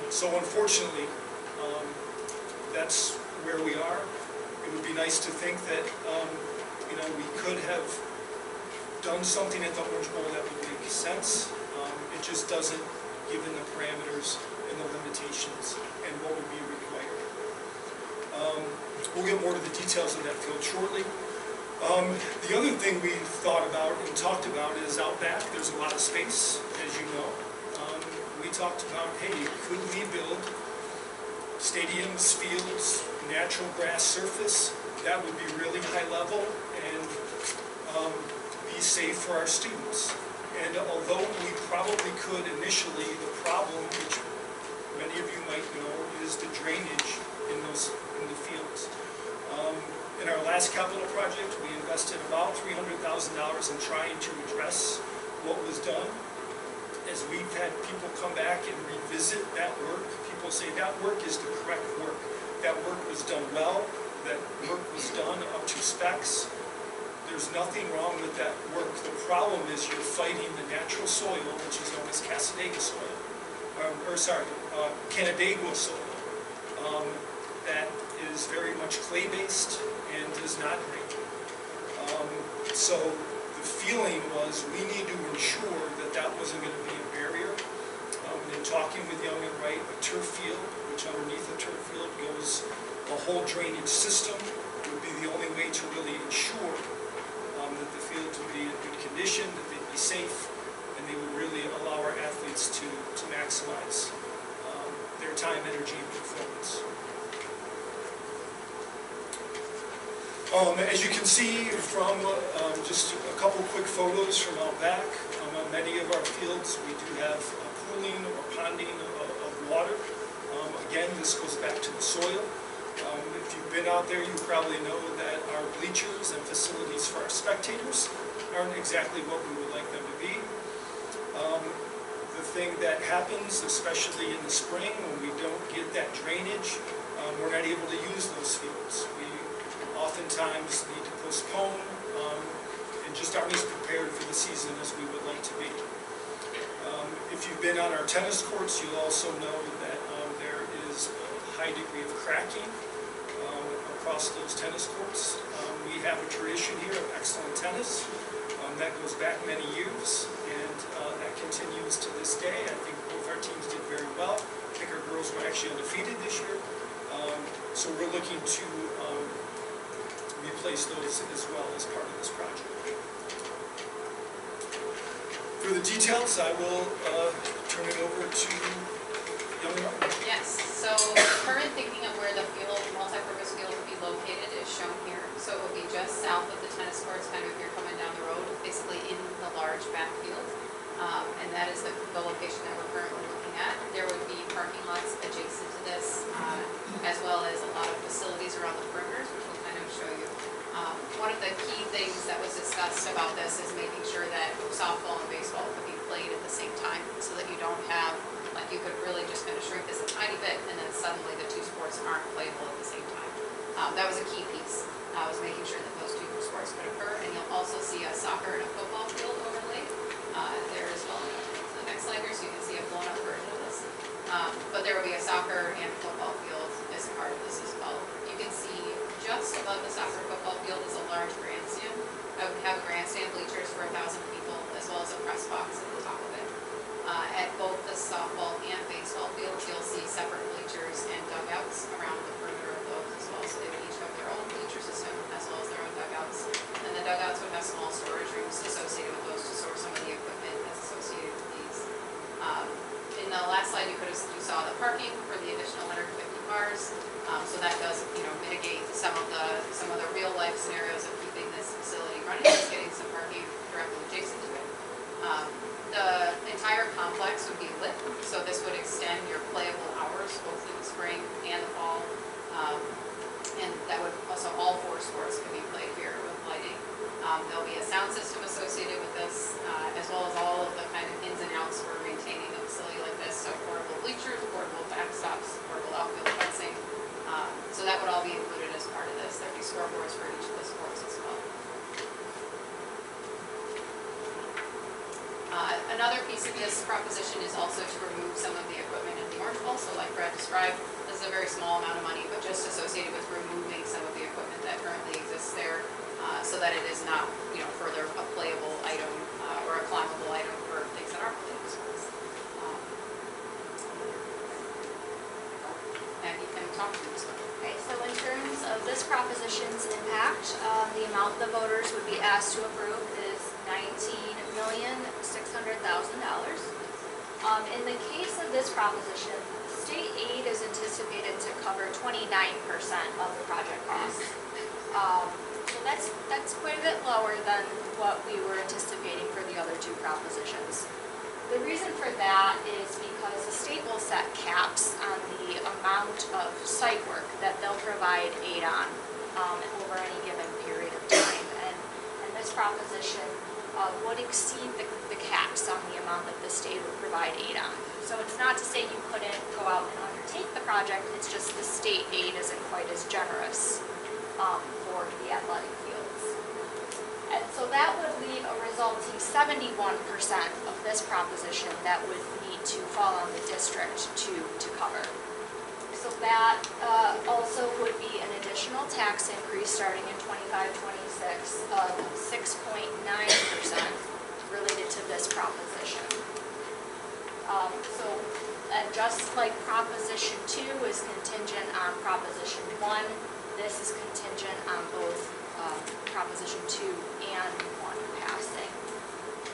So unfortunately, that's where we are. It would be nice to think that you know, we could have done something at the Orange Bowl that would make sense. It just doesn't, given the parameters and the limitations and what would be required. We'll get more to the details of that field shortly. The other thing we thought about and talked about is out back. There's a lot of space, as you know. We talked about, hey, could we build stadiums, fields, natural grass surface that would be really high level and be safe for our students. And although we probably could initially, the problem, which many of you might know, is the drainage in the fields. In our last capital project, we invested about $300,000 in trying to address what was done. As we've had people come back and revisit that work, people say that work is the correct work. That work was done well, that work was done up to specs. There's nothing wrong with that work. The problem is you're fighting the natural soil, which is known as Canandaigua soil, Canandaigua soil, that is very much clay-based and does not drain. So the feeling was we need to ensure that that wasn't going to be a barrier. In talking with Young and Wright, a turf field, which underneath the turf field goes a whole drainage system, would be the only way to really ensure that the fields would be in good condition, that they'd be safe, and they would really allow our athletes to maximize their time, energy, and performance. As you can see from just a couple quick photos from out back, on many of our fields we do have pooling or ponding of water. Again, this goes back to the soil. If you've been out there, you probably know that our bleachers and facilities for our spectators aren't exactly what we would like them to be. The thing that happens, especially in the spring, when we don't get that drainage, we're not able to use those fields. We oftentimes need to postpone and just aren't as prepared for the season as we would like to be. If you've been on our tennis courts, you'll also know that there is a high degree of cracking across those tennis courts. We have a tradition here of excellent tennis that goes back many years, and that continues to this day. I think both our teams did very well. I think our girls were actually undefeated this year. So we're looking to replace those as well as part of this project. For the details, I will turn it over to young Martin. Yes, so current thinking of where the field, multi-purpose field would be located is shown here. So it would be just south of the tennis courts, kind of if you're coming down the road, basically in the large backfield. And that is the location that we're currently looking at. There would be parking lots adjacent to this, as well as a lot of facilities around the perimeters, which we'll kind of show you. One of the key things that was discussed about this is making sure that softball and baseball could be played at the same time, so that you don't have, like, you could really just kind of shrink this a tiny bit, and then suddenly the two sports aren't playable at the same time. That was a key piece, was making sure that those two sports could occur. And you'll also see a soccer and a football field overlaid there as well. So the next slide here, so you can see a blown up version of this. But there will be a soccer and football field as part of this as well. You can see just above the soccer football field is a large grandstand. I would have grandstand bleachers for 1,000 people, as well as a press box at the top of it. At both the softball and baseball fields, you'll see separate bleachers and dugouts around the perimeter of those as well. So they would each have their own bleacher system as well as their own dugouts. And the dugouts would have small storage rooms associated with those to store some of the equipment that's associated with these. In the last slide, you saw the parking for the additional 150 cars. So that does, mitigate some of the real life scenarios of keeping this facility running, just getting some parking directly adjacent to it. The entire complex would be lit, so this would extend your playable hours both in the spring and the fall. And that would also, all 4 sports could be played here with lighting. There'll be a sound system associated with this, as well as all of the kind of ins and outs for maintaining a facility like this. So portable bleachers, portable backstops, portable outfield fencing. So that would all be included as part of this. There'd be scoreboards for each of the sports as well. Another piece of this proposition is also to remove some of the equipment in the Orange Bowl. So like Brad described, this is a very small amount of money, but just associated with removing some of the equipment that currently exists there, so that it is not, further a playable item or a climbable item for things that aren't playable sports. And you can talk to this one. Okay, so in terms of this proposition's impact, the amount the voters would be asked to approve is $19,600,000. In the case of this proposition, state aid is anticipated to cover 29% of the project cost. So that's quite a bit lower than what we were anticipating for the other 2 propositions. The reason for that is because the state will set caps on the amount of site work that they'll provide aid on over any given period of time. And this proposition would exceed the caps on the amount that the state would provide aid on. So it's not to say you couldn't go out and undertake the project, it's just the state aid isn't quite as generous for the athletic fields. And so that would leave a resulting 71% of this proposition that would need to fall on the district to cover. So that also would be an additional tax increase starting in 25-26 of 6.9% related to this proposition. And just like Proposition 2 is contingent on Proposition 1, this is contingent on both Proposition 2 and 1 passing.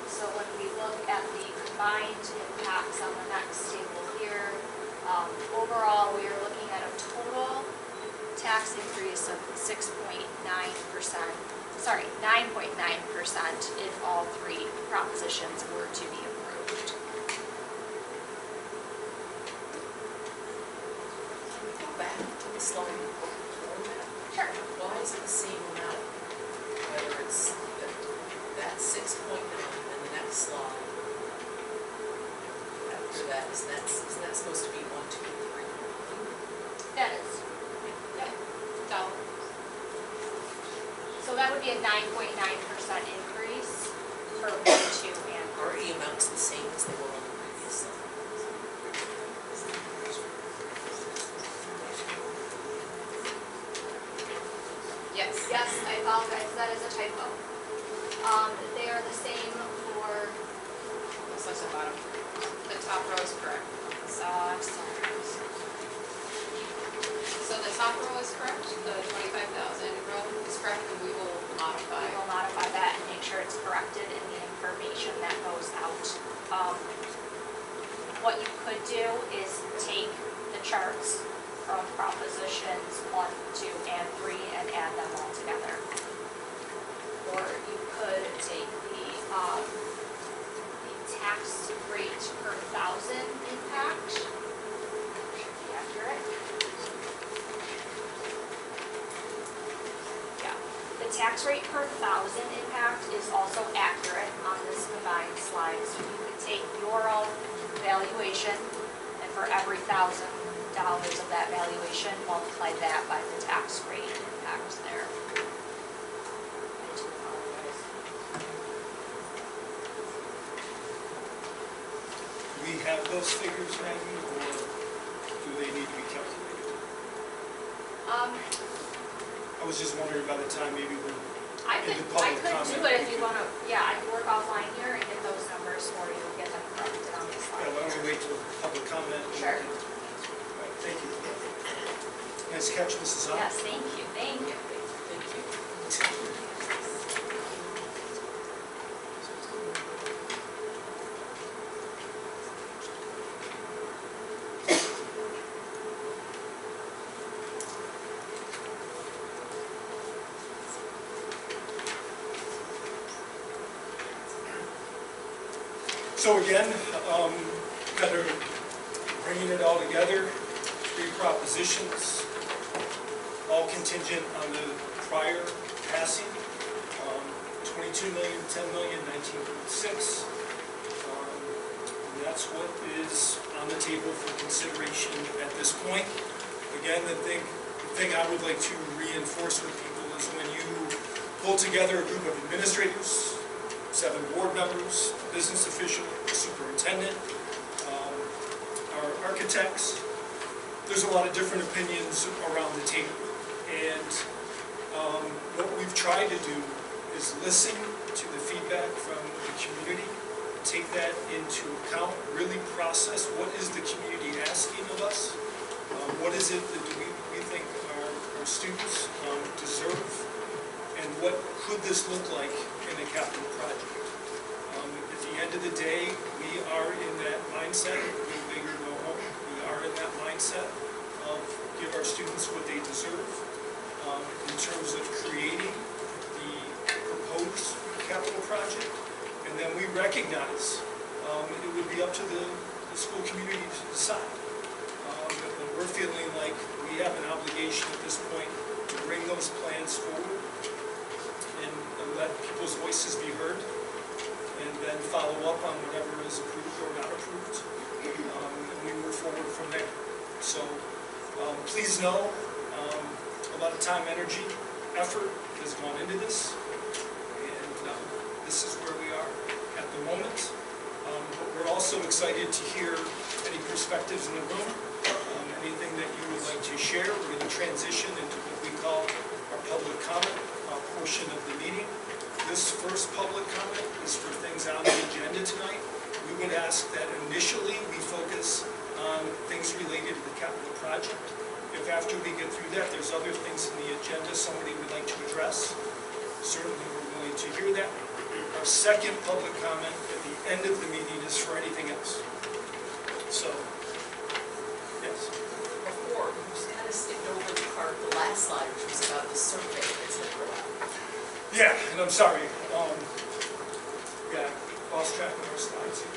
So when we look at the combined impacts on the next table here, overall we are looking at a total tax increase of 9.9% if all 3 propositions were to be approved. Can we go back to the slide before that? Sure. Why is it the same amount? Whether it's that 6.9 and the next slide after that, isn't that supposed to be 1, 2, 3? That is. Yep. Dollar. So that would be a 9.9% increase for 1, 2, and Are 3. the amounts the same as they were on the previous slide? apologize, that is a typo. They are the same for, Looks like the bottom, the top row is correct. So the top row is correct, the 25,000 row is correct, and we will modify. we will modify that and make sure it's corrected in the information that goes out. What you could do is take the charts from propositions 1, 2, and 3 and add them all together. Or you could take the tax rate per thousand impact. Should be accurate. Yeah, the tax rate per thousand impact is also accurate on this combined slide. So you could take your own valuation, and for every $1,000 of that valuation, multiply that by the tax rate impact there. I do apologize. Do we have those figures, Maggie, or do they need to be calculated? I was just wondering by the time maybe we're I in could the public do comment. it if you wanna, yeah, I can work offline here and get those numbers for you, get them corrected on the Yeah, slide. why don't we wait till public comment? Sure. All right, thank you. Nice catch, Mrs. Hahn. Yes, thank you, thank you. Thank you. So again, kind of bringing it all together, 3 propositions, all contingent on the prior passing. 22 million, 10 million, 19.6. And that's what is on the table for consideration at this point. Again, the thing I would like to reinforce with people is when you pull together a group of administrators, 7 board members, a business official, a superintendent, our architects. There's a lot of different opinions around the table. And what we've tried to do is listen to the feedback from the community, take that into account, really process what is the community asking of us, what is it that we think our students deserve, and what could this look like in a capital project. At the end of the day, we are in that mindset, go big or go home. We are in that mindset of give our students what they deserve in terms of creating the proposed capital project. And then we recognize it would be up to the school community to decide. But we're feeling like we have an obligation at this point to bring those plans forward and let people's voices be heard, and then follow up on whatever is approved or not approved, and we move forward from there. So please know, a lot of time, energy, effort has gone into this, and this is where we are at the moment. But we're also excited to hear any perspectives in the room, anything that you would like to share. We're going to transition into what we call our public comment portion of the meeting. This first public comment is for things on the agenda tonight. We would ask that initially we focus on things related to the capital project. If after we get through that, there's other things in the agenda somebody would like to address, certainly we're willing to hear that. Our second public comment at the end of the meeting is for anything else. So, yes. Before, you just kind of skipped over the part, the last slide, which was about the survey that's going to go out. Yeah, and I'm sorry. Yeah, lost track of our slides here.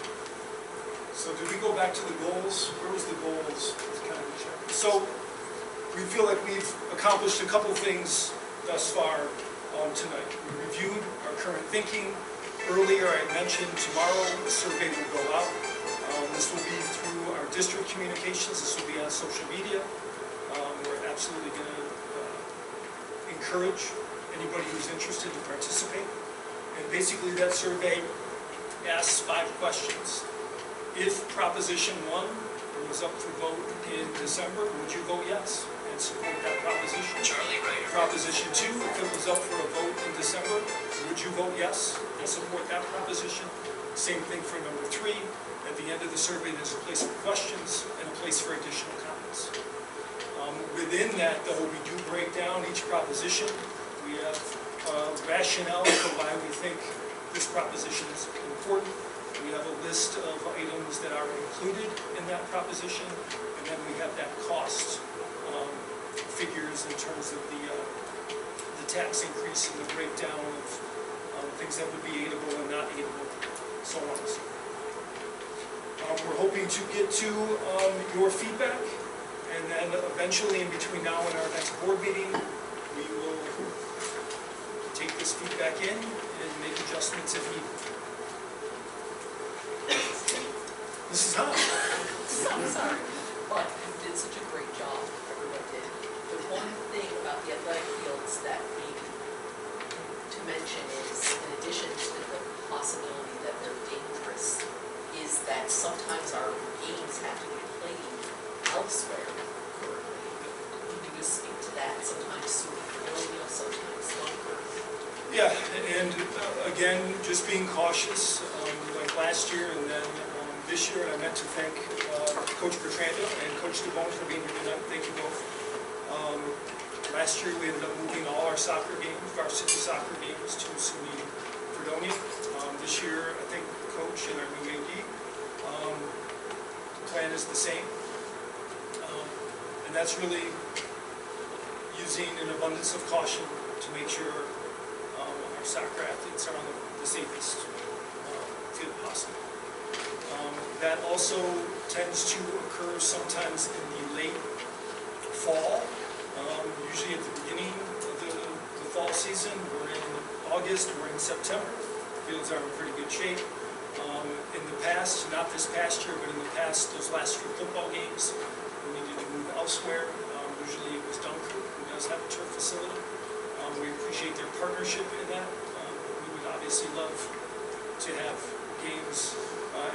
So did we go back to the goals? Where was the goals? Let's kind of check. So we feel like we've accomplished a couple things thus far tonight. We reviewed our current thinking. Earlier I mentioned tomorrow the survey will go out. This will be through our district communications. This will be on social media. We're absolutely going to encourage anybody who's interested to participate. And basically that survey asks 5 questions. If Proposition 1 was up for vote in December, would you vote yes? and support that proposition. Proposition 2, if it was up for a vote in December, would you vote yes and support that proposition? Same thing for number 3. At the end of the survey, there's a place for questions and a place for additional comments. Within that, though, we do break down each proposition. We have rationale for why we think this proposition is important. We have a list of items that are included in that proposition, and then we have that cost figures in terms of the tax increase and the breakdown of things that would be aidable and not aidable, so on and so forth. We're hoping to get to your feedback, and then eventually in between now and our next board meeting, we will take this feedback in and make adjustments if needed. Mrs. Hahn? I'm sorry, but you did such a great job, everyone did. The one thing about the athletic fields that maybe to mention is, in addition to the possibility that they're dangerous, is that sometimes our games have to be played elsewhere currently. Can you just speak to that? Sometimes Suburbia, sometimes Bunker. Yeah, and again, just being cautious, like last year and then this year, I meant to thank Coach Bertrando and Coach DeBone for being here tonight. Thank you both. Last year, we ended up moving all our soccer games, varsity soccer games, to SUNY Fredonia. This year, I think Coach and our new AD, the plan is the same. And that's really using an abundance of caution to make sure our soccer athletes are on the safest field possible. That also tends to occur sometimes in the late fall, usually at the beginning of the fall season. We're in August, we're in September. Fields are in pretty good shape. In the past, not this past year, but in the past, those last few football games, we needed to move elsewhere. Usually it was Dunkirk, who does have a turf facility. We appreciate their partnership in that. We would obviously love to have games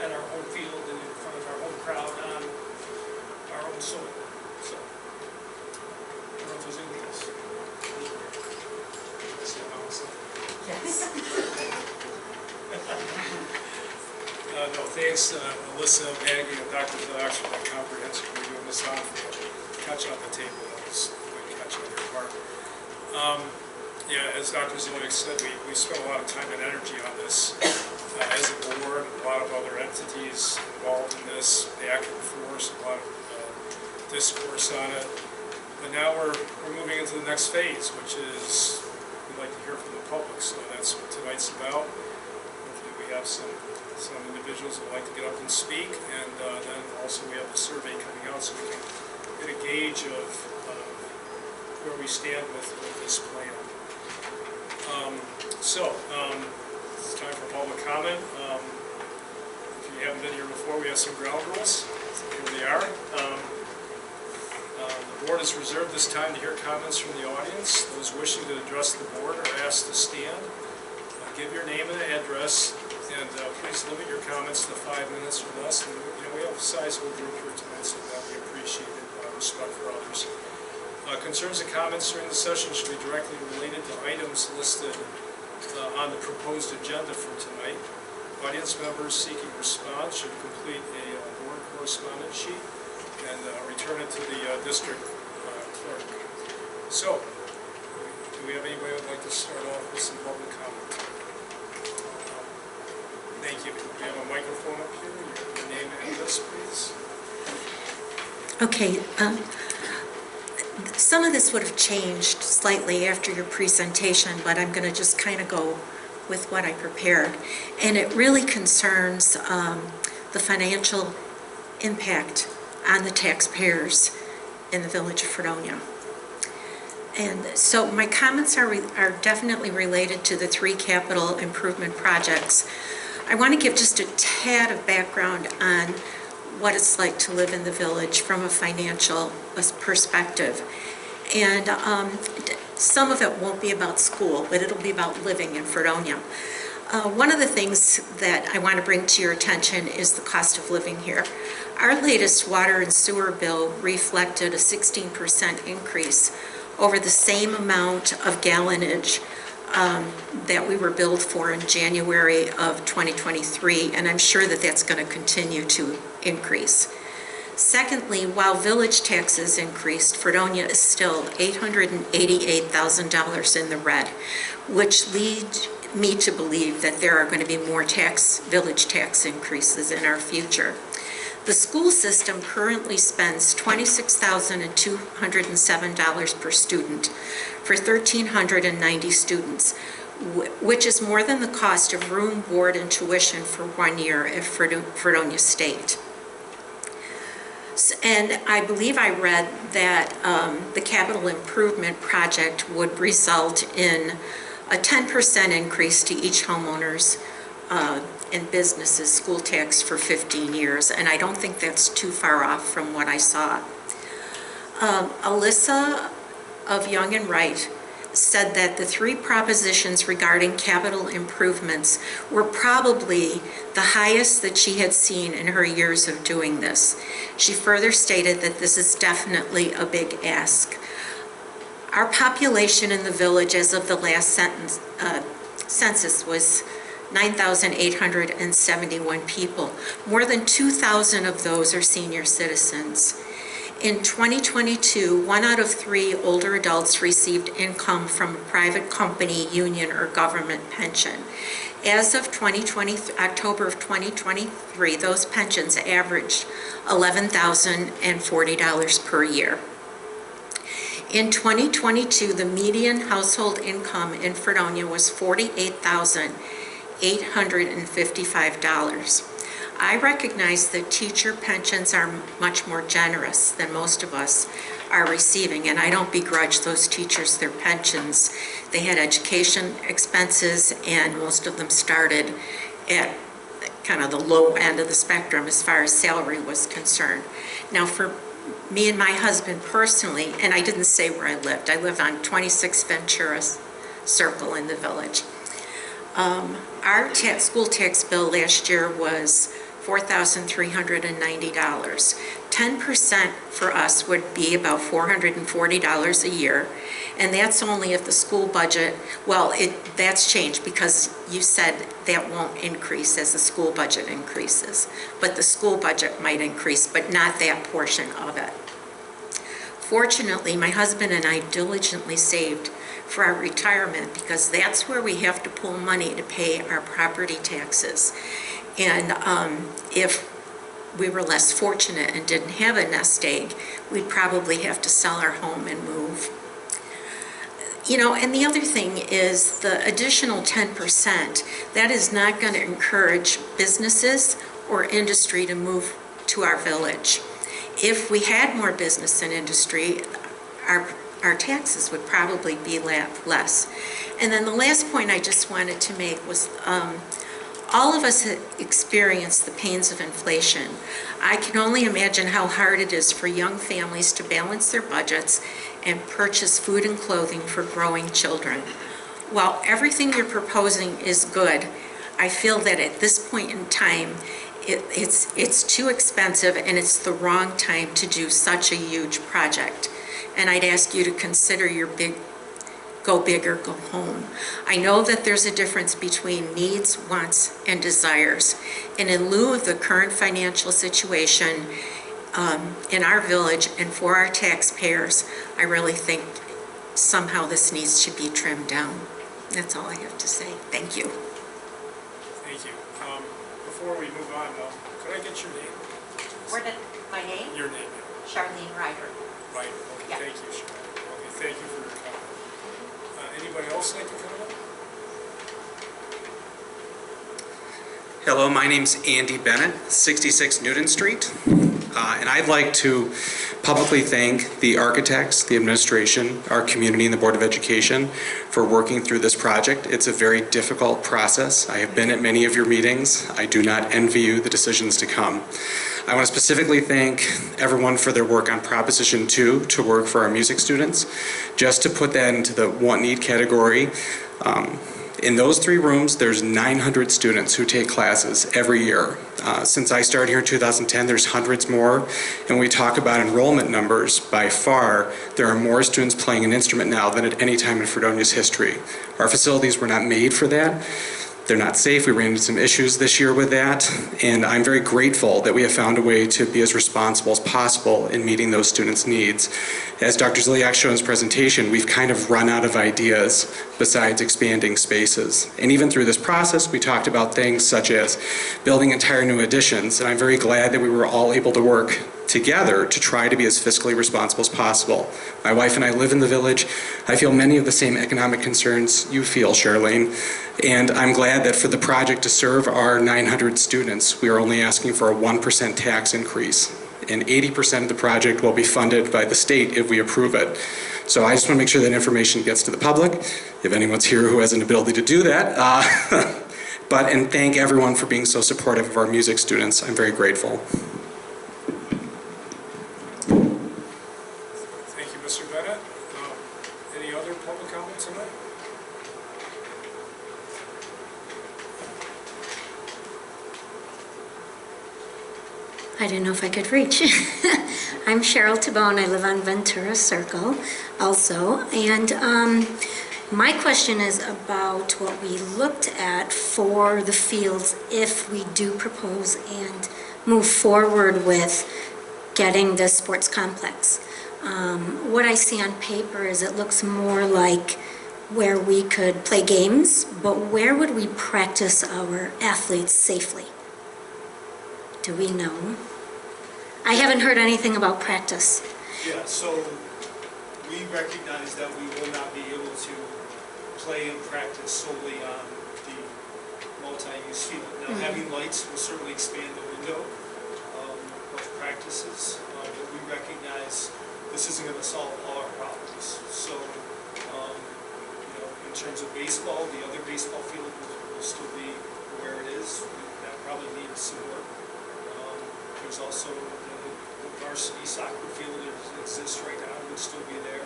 at our home field and in front of our home crowd on our own soil. So, I don't know if there's anything else. Yes. No, thanks, Alyssa, Maggie, and Dr. Fox for that comprehensive review of Ms. Hahn for catching on the table. That was a good catch on your part. Yeah, as Dr. Zelenik said, we spent a lot of time and energy on this as a board, a lot of other entities involved in this, the active force, a lot of discourse on it. But now we're moving into the next phase, which is we'd like to hear from the public. So that's what tonight's about. Hopefully we have some individuals that would like to get up and speak, and then also we have the survey coming out so we can get a gauge of where we stand with this plan. It's time for public comment. If you haven't been here before, we have some ground rules. Here they are. The board has reserved this time to hear comments from the audience. Those wishing to address the board are asked to stand. Give your name and address, and please limit your comments to 5 minutes or less. And, we have a sizable group here tonight, so that we appreciate it. Respect for others. Concerns and comments during the session should be directly related to items listed on the proposed agenda for tonight. Audience members seeking response should complete a board correspondence sheet and return it to the district clerk. So, do we have anybody who would like to start off with some public comment? Thank you. We have a microphone up here. Your name and address, please. Okay, some of this would have changed slightly after your presentation, but I'm going to just kind of go with what I prepared. And it really concerns the financial impact on the taxpayers in the village of Fredonia. And so my comments are definitely related to the 3 capital improvement projects. I want to give just a tad of background on what it's like to live in the village from a financial perspective. And some of it won't be about school, but it'll be about living in Fredonia. One of the things that I want to bring to your attention is the cost of living here. Our latest water and sewer bill reflected a 16% increase over the same amount of gallonage that we were billed for in January of 2023, and I'm sure that that's going to continue to increase. Secondly, while village taxes increased, Fredonia is still $888,000 in the red, which leads me to believe that there are going to be more village tax increases in our future. The school system currently spends $26,207 per student for 1,390 students, which is more than the cost of room, board, and tuition for 1 year at Fredonia State. And I believe I read that the capital improvement project would result in a 10% increase to each homeowner's and businesses' school tax for 15 years, and I don't think that's too far off from what I saw. Alyssa of Young and Wright said that the 3 propositions regarding capital improvements were probably the highest that she had seen in her years of doing this. She further stated that this is definitely a big ask. Our population in the village as of the last census was 9,871 people. More than 2,000 of those are senior citizens. In 2022, 1 out of 3 older adults received income from a private company, union, or government pension. As of October of 2023, those pensions averaged $11,040 per year. In 2022, the median household income in Fredonia was $48,855. I recognize that teacher pensions are much more generous than most of us are receiving, and I don't begrudge those teachers their pensions. They had education expenses, and most of them started at kind of the low end of the spectrum as far as salary was concerned. Now, for me and my husband personally, and I didn't say where I lived on 26 Ventura Circle in the village. Our school tax bill last year was $4,390. 10% for us would be about $440 a year, and that's only if the school budget, well, that's changed because you said that won't increase as the school budget increases, but the school budget might increase, but not that portion of it. Fortunately, my husband and I diligently saved for our retirement because that's where we have to pull money to pay our property taxes. And if we were less fortunate and didn't have a nest egg, we'd probably have to sell our home and move. You know, and the other thing is the additional 10%, that is not going to encourage businesses or industry to move to our village. If we had more business and industry, our taxes would probably be less. And then the last point I just wanted to make was all of us have experienced the pains of inflation. I can only imagine how hard it is for young families to balance their budgets and purchase food and clothing for growing children. While everything you're proposing is good, I feel that at this point in time, it's too expensive and it's the wrong time to do such a huge project. And I'd ask you to consider your go big or go home. I know that there's a difference between needs, wants, and desires. And in lieu of the current financial situation in our village and for our taxpayers, I really think somehow this needs to be trimmed down. That's all I have to say. Thank you. Thank you. Before we move on, could I get your name? My name? Your name. Charlene Ryder. Right. Okay. Yeah. Thank you, Charlene. Okay, thank you for your comment. Anybody else like to come up? Hello, my name's Andy Bennett, 66 Newton Street. And I'd like to publicly thank the architects, the administration, our community, and the Board of Education for working through this project. It's a very difficult process. I have been at many of your meetings. I do not envy you the decisions to come. I want to specifically thank everyone for their work on Proposition 2 to work for our music students. Just to put that into the want need category, In those 3 rooms, there's 900 students who take classes every year. Since I started here in 2010, there's hundreds more. And when we talk about enrollment numbers, by far, there are more students playing an instrument now than at any time in Fredonia's history. Our facilities were not made for that. They're not safe. We ran into some issues this year with that, and I'm very grateful that we have found a way to be as responsible as possible in meeting those students' needs. As Dr. Ziliak showed in his presentation, we've kind of run out of ideas besides expanding spaces. And even through this process, we talked about things such as building entire new additions, and I'm very glad that we were all able to work together to try to be as fiscally responsible as possible. My wife and I live in the village. I feel many of the same economic concerns you feel, Charlene, and I'm glad that for the project to serve our 900 students, we are only asking for a 1% tax increase, and 80% of the project will be funded by the state if we approve it. So I just want to make sure that information gets to the public, if anyone's here who has an ability to do that. And thank everyone for being so supportive of our music students. I'm very grateful. Thank you, Mr. Bennett. Any other public comment tonight? I didn't know if I could reach. I'm Cheryl Tabone. I live on Ventura Circle also. And my question is about what we looked at for the fields if we do propose and move forward with getting the sports complex. What I see on paper is it looks more like where we could play games, but where would we practice our athletes safely? Do we know? I haven't heard anything about practice. Yeah, so we recognize that we will not be able to play and practice solely on the multi-use field. Now, having lights will certainly expand the window of practices, but we recognize this isn't going to solve all our problems. So, in terms of baseball, the other baseball field will still be where it is. That probably needs some work. There's also the varsity soccer field that exists right now, would still be there.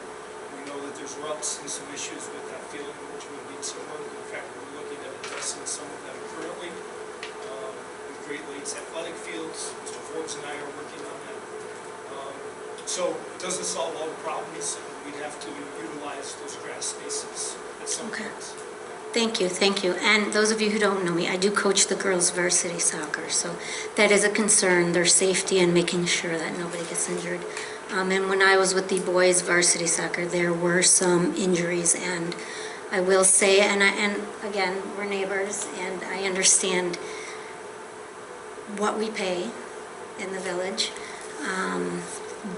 We know that there's ruts and some issues with that field, which would need some work. In fact, we're looking at addressing some of them currently. The Great Lakes athletic fields, Mr. Forbes and I are working on that. So it doesn't solve all the problems. We'd have to utilize those grass spaces at some point. Thank you, thank you. And those of you who don't know me, I do coach the girls' varsity soccer, so that is a concern, their safety and making sure that nobody gets injured. And when I was with the boys' varsity soccer, there were some injuries, and I will say, and again, we're neighbors, and I understand what we pay in the village,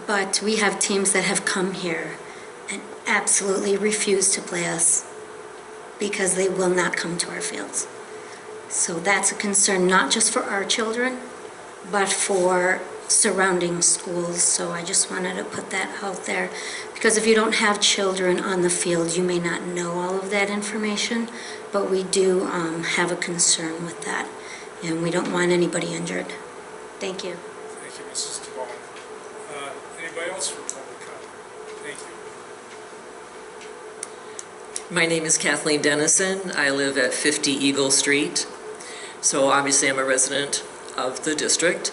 but we have teams that have come here and absolutely refuse to play us because they will not come to our fields. So that's a concern, not just for our children, but for surrounding schools. So I just wanted to put that out there, because if you don't have children on the field, you may not know all of that information, but we do have a concern with that, and we don't want anybody injured. Thank you. Thank you, Mrs. Tabone. Anybody else for public comment? Thank you. My name is Kathleen Dennison. I live at 50 Eagle Street. So obviously I'm a resident of the district.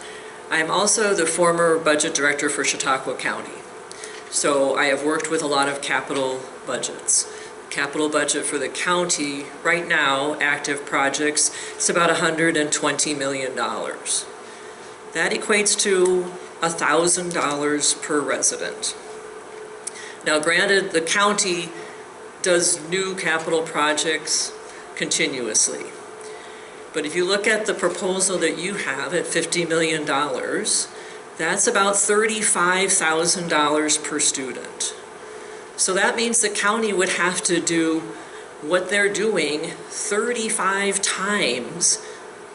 I'm also the former budget director for Chautauqua County. So I have worked with a lot of capital budgets. Capital budget for the county right now, active projects, it's about $120 million. That equates to $1,000 per resident. Now granted, the county does new capital projects continuously. But if you look at the proposal that you have at $50 million, that's about $35,000 per student. So that means the county would have to do what they're doing 35 times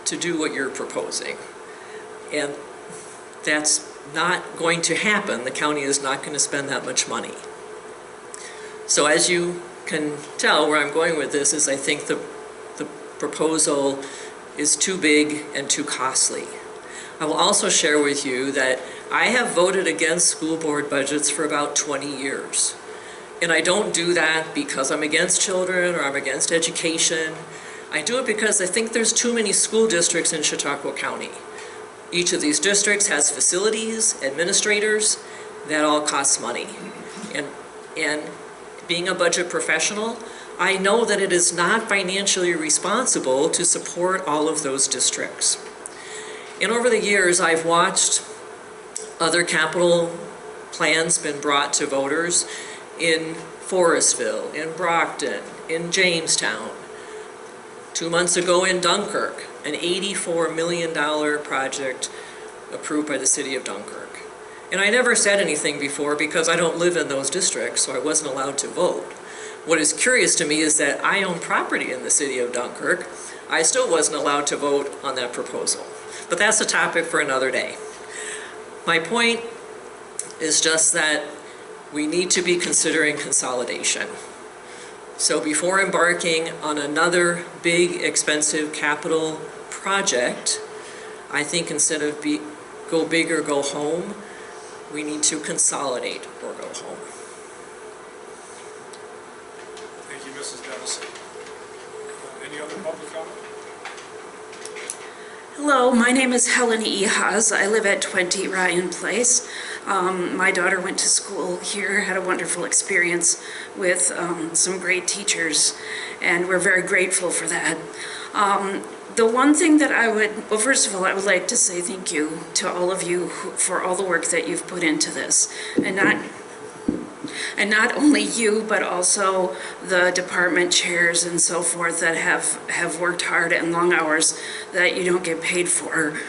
to do what you're proposing. And that's not going to happen. The county is not going to spend that much money. So as you can tell, where I'm going with this is I think the proposal is too big and too costly. I will also share with you that I have voted against school board budgets for about 20 years. And I don't do that because I'm against children or I'm against education. I do it because I think there's too many school districts in Chautauqua County. Each of these districts has facilities, administrators, that all costs money. And being a budget professional, I know that it is not financially responsible to support all of those districts. And over the years, I've watched other capital plans been brought to voters in Forestville, in Brockton, in Jamestown. 2 months ago in Dunkirk, an $84 million project approved by the city of Dunkirk. And I never said anything before because I don't live in those districts, so I wasn't allowed to vote. What is curious to me is that I own property in the city of Dunkirk. I still wasn't allowed to vote on that proposal. But that's a topic for another day. My point is just that we need to be considering consolidation. So before embarking on another big, expensive capital project, I think instead of go big or go home, we need to consolidate or go home. Thank you, Mrs. Dennison. Any other public comment? Hello, my name is Helen Ehas. I live at 20 Ryan Place. My daughter went to school here, had a wonderful experience with some great teachers, and we're very grateful for that. The one thing that well, first of all, I would like to say thank you to all of you for all the work that you've put into this, and not only you, but also the department chairs and so forth that have worked hard and long hours that you don't get paid for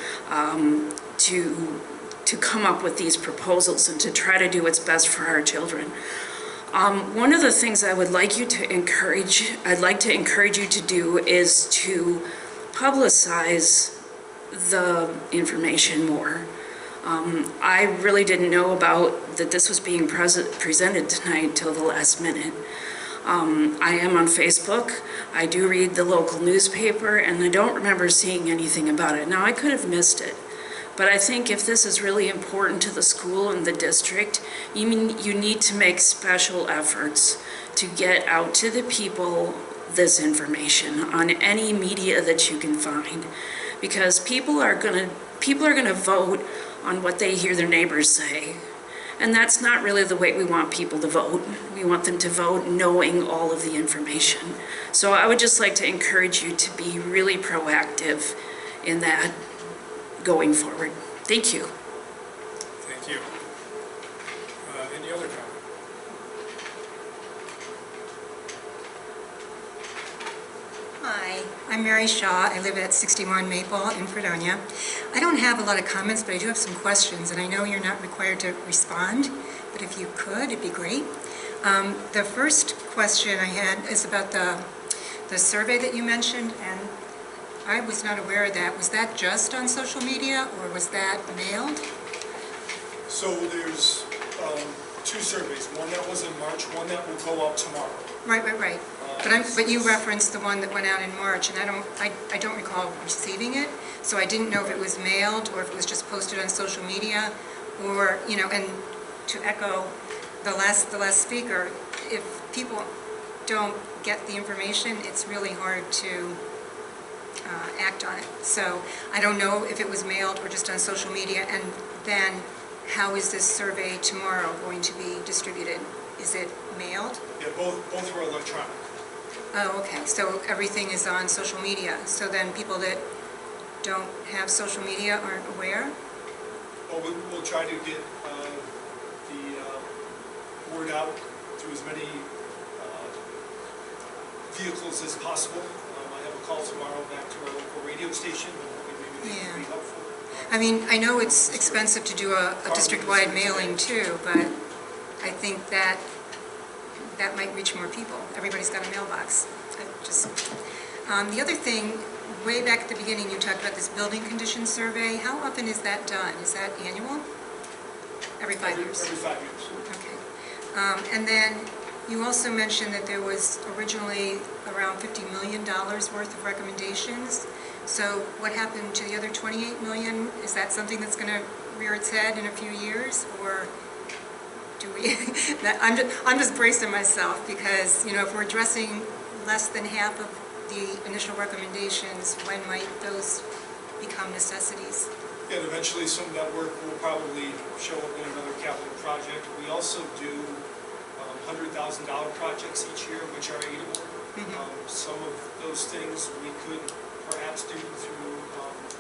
to come up with these proposals and to try to do what's best for our children. One of the things I'd like to encourage you to do is to publicize the information more. I really didn't know about that this was being presented tonight till the last minute. I am on Facebook. I do read the local newspaper, and I don't remember seeing anything about it. Now, I could have missed it, but I think if this is really important to the school and the district, you need to make special efforts to get out to the people this information on any media that you can find, because people are gonna vote on what they hear their neighbors say. And that's not really the way we want people to vote. We want them to vote knowing all of the information. So I would just like to encourage you to be really proactive in that going forward. Thank you. Thank you. Any other comment? Hi, I'm Mary Shaw. I live at 61 Maple in Fredonia. I don't have a lot of comments, but I do have some questions, and I know you're not required to respond, but if you could, it'd be great. The first question I had is about the survey that you mentioned, and I was not aware of that. Was that just on social media, or was that mailed? So there's two surveys, one that was in March, one that will go out tomorrow. Right. But you referenced the one that went out in March, and I don't recall receiving it, so I didn't know if it was mailed or if it was just posted on social media, or, you know, and to echo the last speaker, if people don't get the information, it's really hard to act on it. So I don't know if it was mailed or just on social media, and then how is this survey tomorrow going to be distributed? Is it mailed? Yeah, both were electronic. Oh, okay, so everything is on social media, so then people that don't have social media aren't aware? Well, we'll try to get the word out to as many vehicles as possible. I have a call tomorrow back to our local radio station, and hopefully maybe they can be helpful. I mean, I know it's expensive to do a district-wide mailing too, but I think that might reach more people. Everybody's got a mailbox. The other thing, way back at the beginning, you talked about this building condition survey. How often is that done? Is that annual? Every 5 years? Every 5 years. Okay. And then you also mentioned that there was originally around $50 million worth of recommendations. So what happened to the other $28 million? Is that something that's going to rear its head in a few years, or? do we, I'm just bracing myself because, you know, if we're addressing less than half of the initial recommendations, when might those become necessities? And eventually some of that work will probably show up in another capital project. We also do $100,000 projects each year, which are aidable. Some of those things we could perhaps do through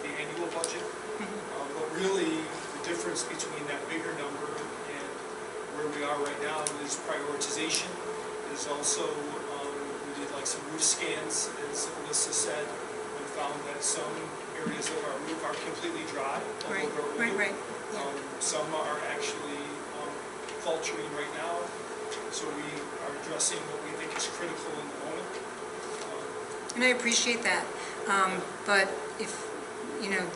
the annual budget. But really, the difference between that bigger number and where we are right now is prioritization. Is also, we did like some roof scans, as Alyssa said, and found that some areas of our roof are completely dry. Right. Some are actually faltering right now, so we are addressing what we think is critical in the moment. And I appreciate that, but if, you know,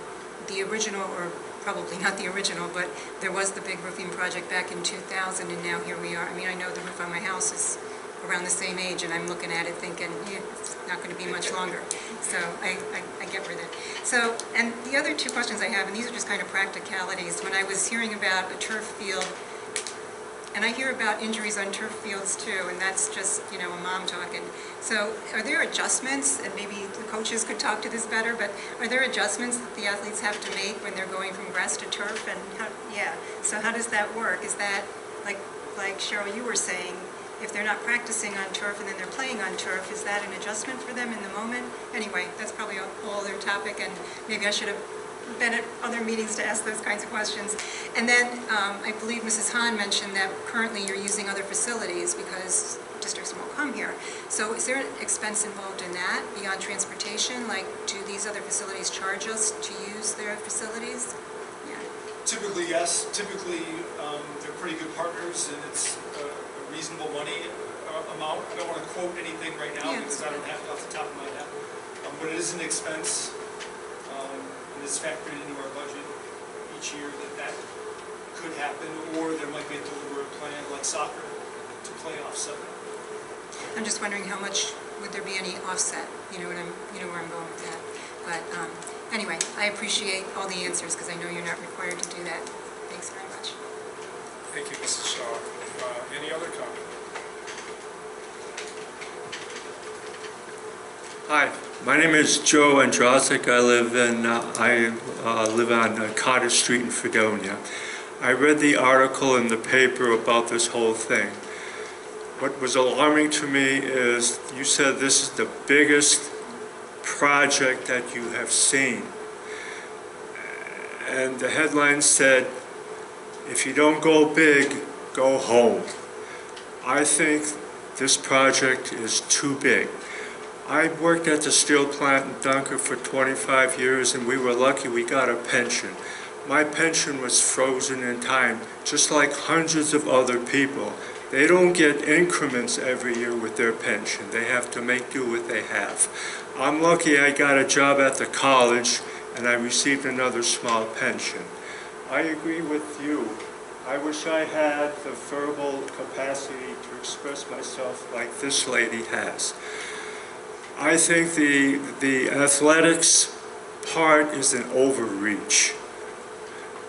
the original, or probably not the original, but there was the big roofing project back in 2000, and now here we are. I mean, I know the roof on my house is around the same age, and I'm looking at it thinking, yeah, it's not going to be much longer. So I get where that. So, and the other two questions I have, and these are just kind of practicalities. When I was hearing about a turf field, and I hear about injuries on turf fields too, and that's just, you know, a mom talking. So are there adjustments, and maybe the coaches could talk to this better, but are there adjustments that the athletes have to make when they're going from grass to turf? And so how does that work? Is that, like Cheryl, you were saying, if they're not practicing on turf and then they're playing on turf, is that an adjustment for them in the moment? Anyway, that's probably a whole other topic, and maybe I should have been at other meetings to ask those kinds of questions. And then I believe Mrs. Hahn mentioned that currently you're using other facilities because districts won't come here. So is there an expense involved in that beyond transportation? Like, do these other facilities charge us to use their facilities? Yeah. Typically, yes. Typically, they're pretty good partners, and it's a reasonable money amount. I don't want to quote anything right now because I don't have it off the top of my head. But it is an expense, and it's factored into our budget each year that could happen, or there might be a deliberate plan like soccer to play offset. I'm just wondering how much would there be any offset? You know where I'm going with that. But anyway, I appreciate all the answers because I know you're not required to do that. Thanks very much. Thank you, Mrs. Shaw. Any other comment? Hi, my name is Joe Andrasik. I live on Cottage Street in Fredonia. I read the article in the paper about this whole thing. What was alarming to me is you said this is the biggest project that you have seen. And the headline said, if you don't go big, go home. I think this project is too big. I worked at the steel plant in Dunkirk for 25 years, and we were lucky we got a pension. My pension was frozen in time, just like hundreds of other people. They don't get increments every year with their pension. They have to make do what they have. I'm lucky I got a job at the college, and I received another small pension. I agree with you. I wish I had the verbal capacity to express myself like this lady has. I think the athletics part is an overreach.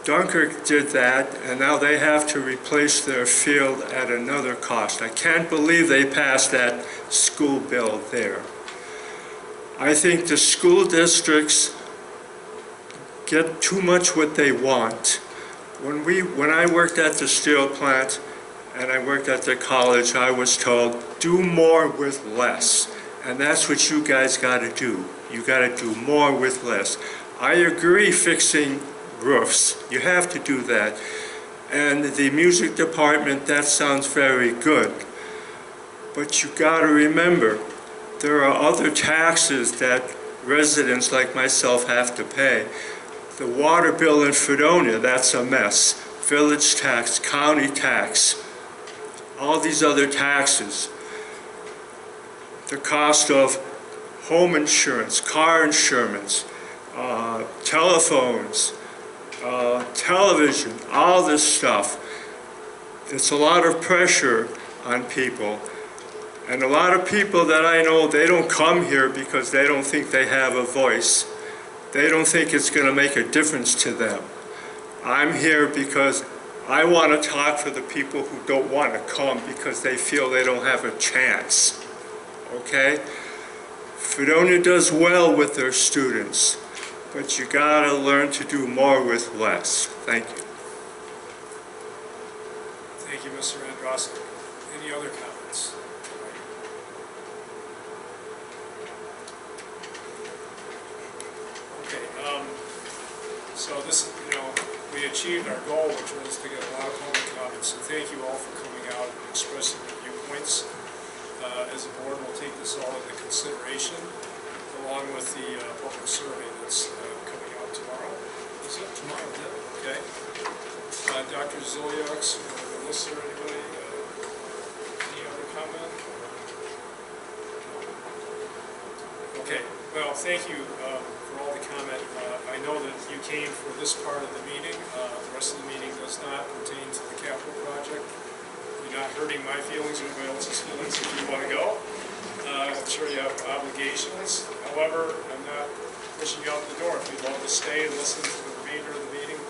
Dunkirk did that, and now they have to replace their field at another cost. I can't believe they passed that school bill there. I think the school districts get too much what they want. When I worked at the steel plant and I worked at the college, I was told, do more with less. And that's what you guys got to do. You got to do more with less. I agree fixing roofs. You have to do that. And the music department, that sounds very good. But you got to remember, there are other taxes that residents like myself have to pay. The water bill in Fredonia, that's a mess. Village tax, county tax, all these other taxes. The cost of home insurance, car insurance, telephones, television, all this stuff. It's a lot of pressure on people. And a lot of people that I know, they don't come here because they don't think they have a voice. They don't think it's going to make a difference to them. I'm here because I want to talk for the people who don't want to come because they feel they don't have a chance, okay? Fredonia does well with their students, but you gotta learn to do more with less. Thank you. Thank you, Mr. Androsik. Any other comments? Okay, so this, we achieved our goal, which was to get a lot of public comments. So thank you all for coming out and expressing your viewpoints. As a board, we'll take this all into consideration, along with the public survey that's coming out tomorrow. Is it tomorrow? Yeah. Okay. Dr. Zoliaks, Melissa, anybody? Any other comment? Okay. Well, thank you for all the comment. I know that you came for this part of the meeting. The rest of the meeting does not pertain to the capital project. You're not hurting my feelings or anybody else's feelings if you want to go. I'm sure you have obligations. However, I'm not pushing you out the door. If you'd love to stay and listen to the remainder of the meeting,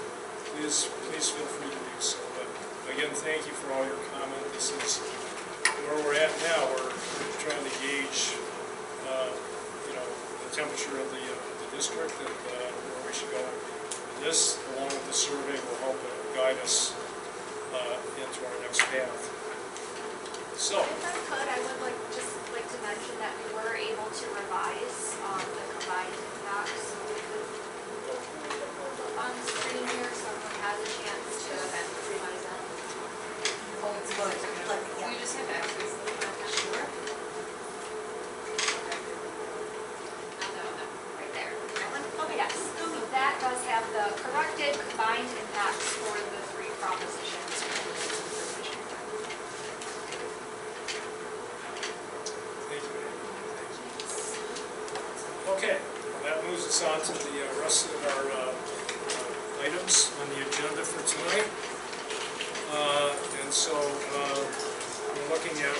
please feel free to do so. But again, thank you for all your comment. This is where we're at now. We're trying to gauge, the temperature of the district and where we should go. This, along with the survey, will help guide us into our next path. So, If I could, I would like to mention that we were able to revise the combined impact, so we could hold up on the screen here so everyone has a chance to revise that. You just have access to the content. Sure. Right there. That one? Okay, yes. So that does have the corrected combined impacts for the three propositions. okay, well, that moves us on to the rest of our items on the agenda for tonight. And so we're looking at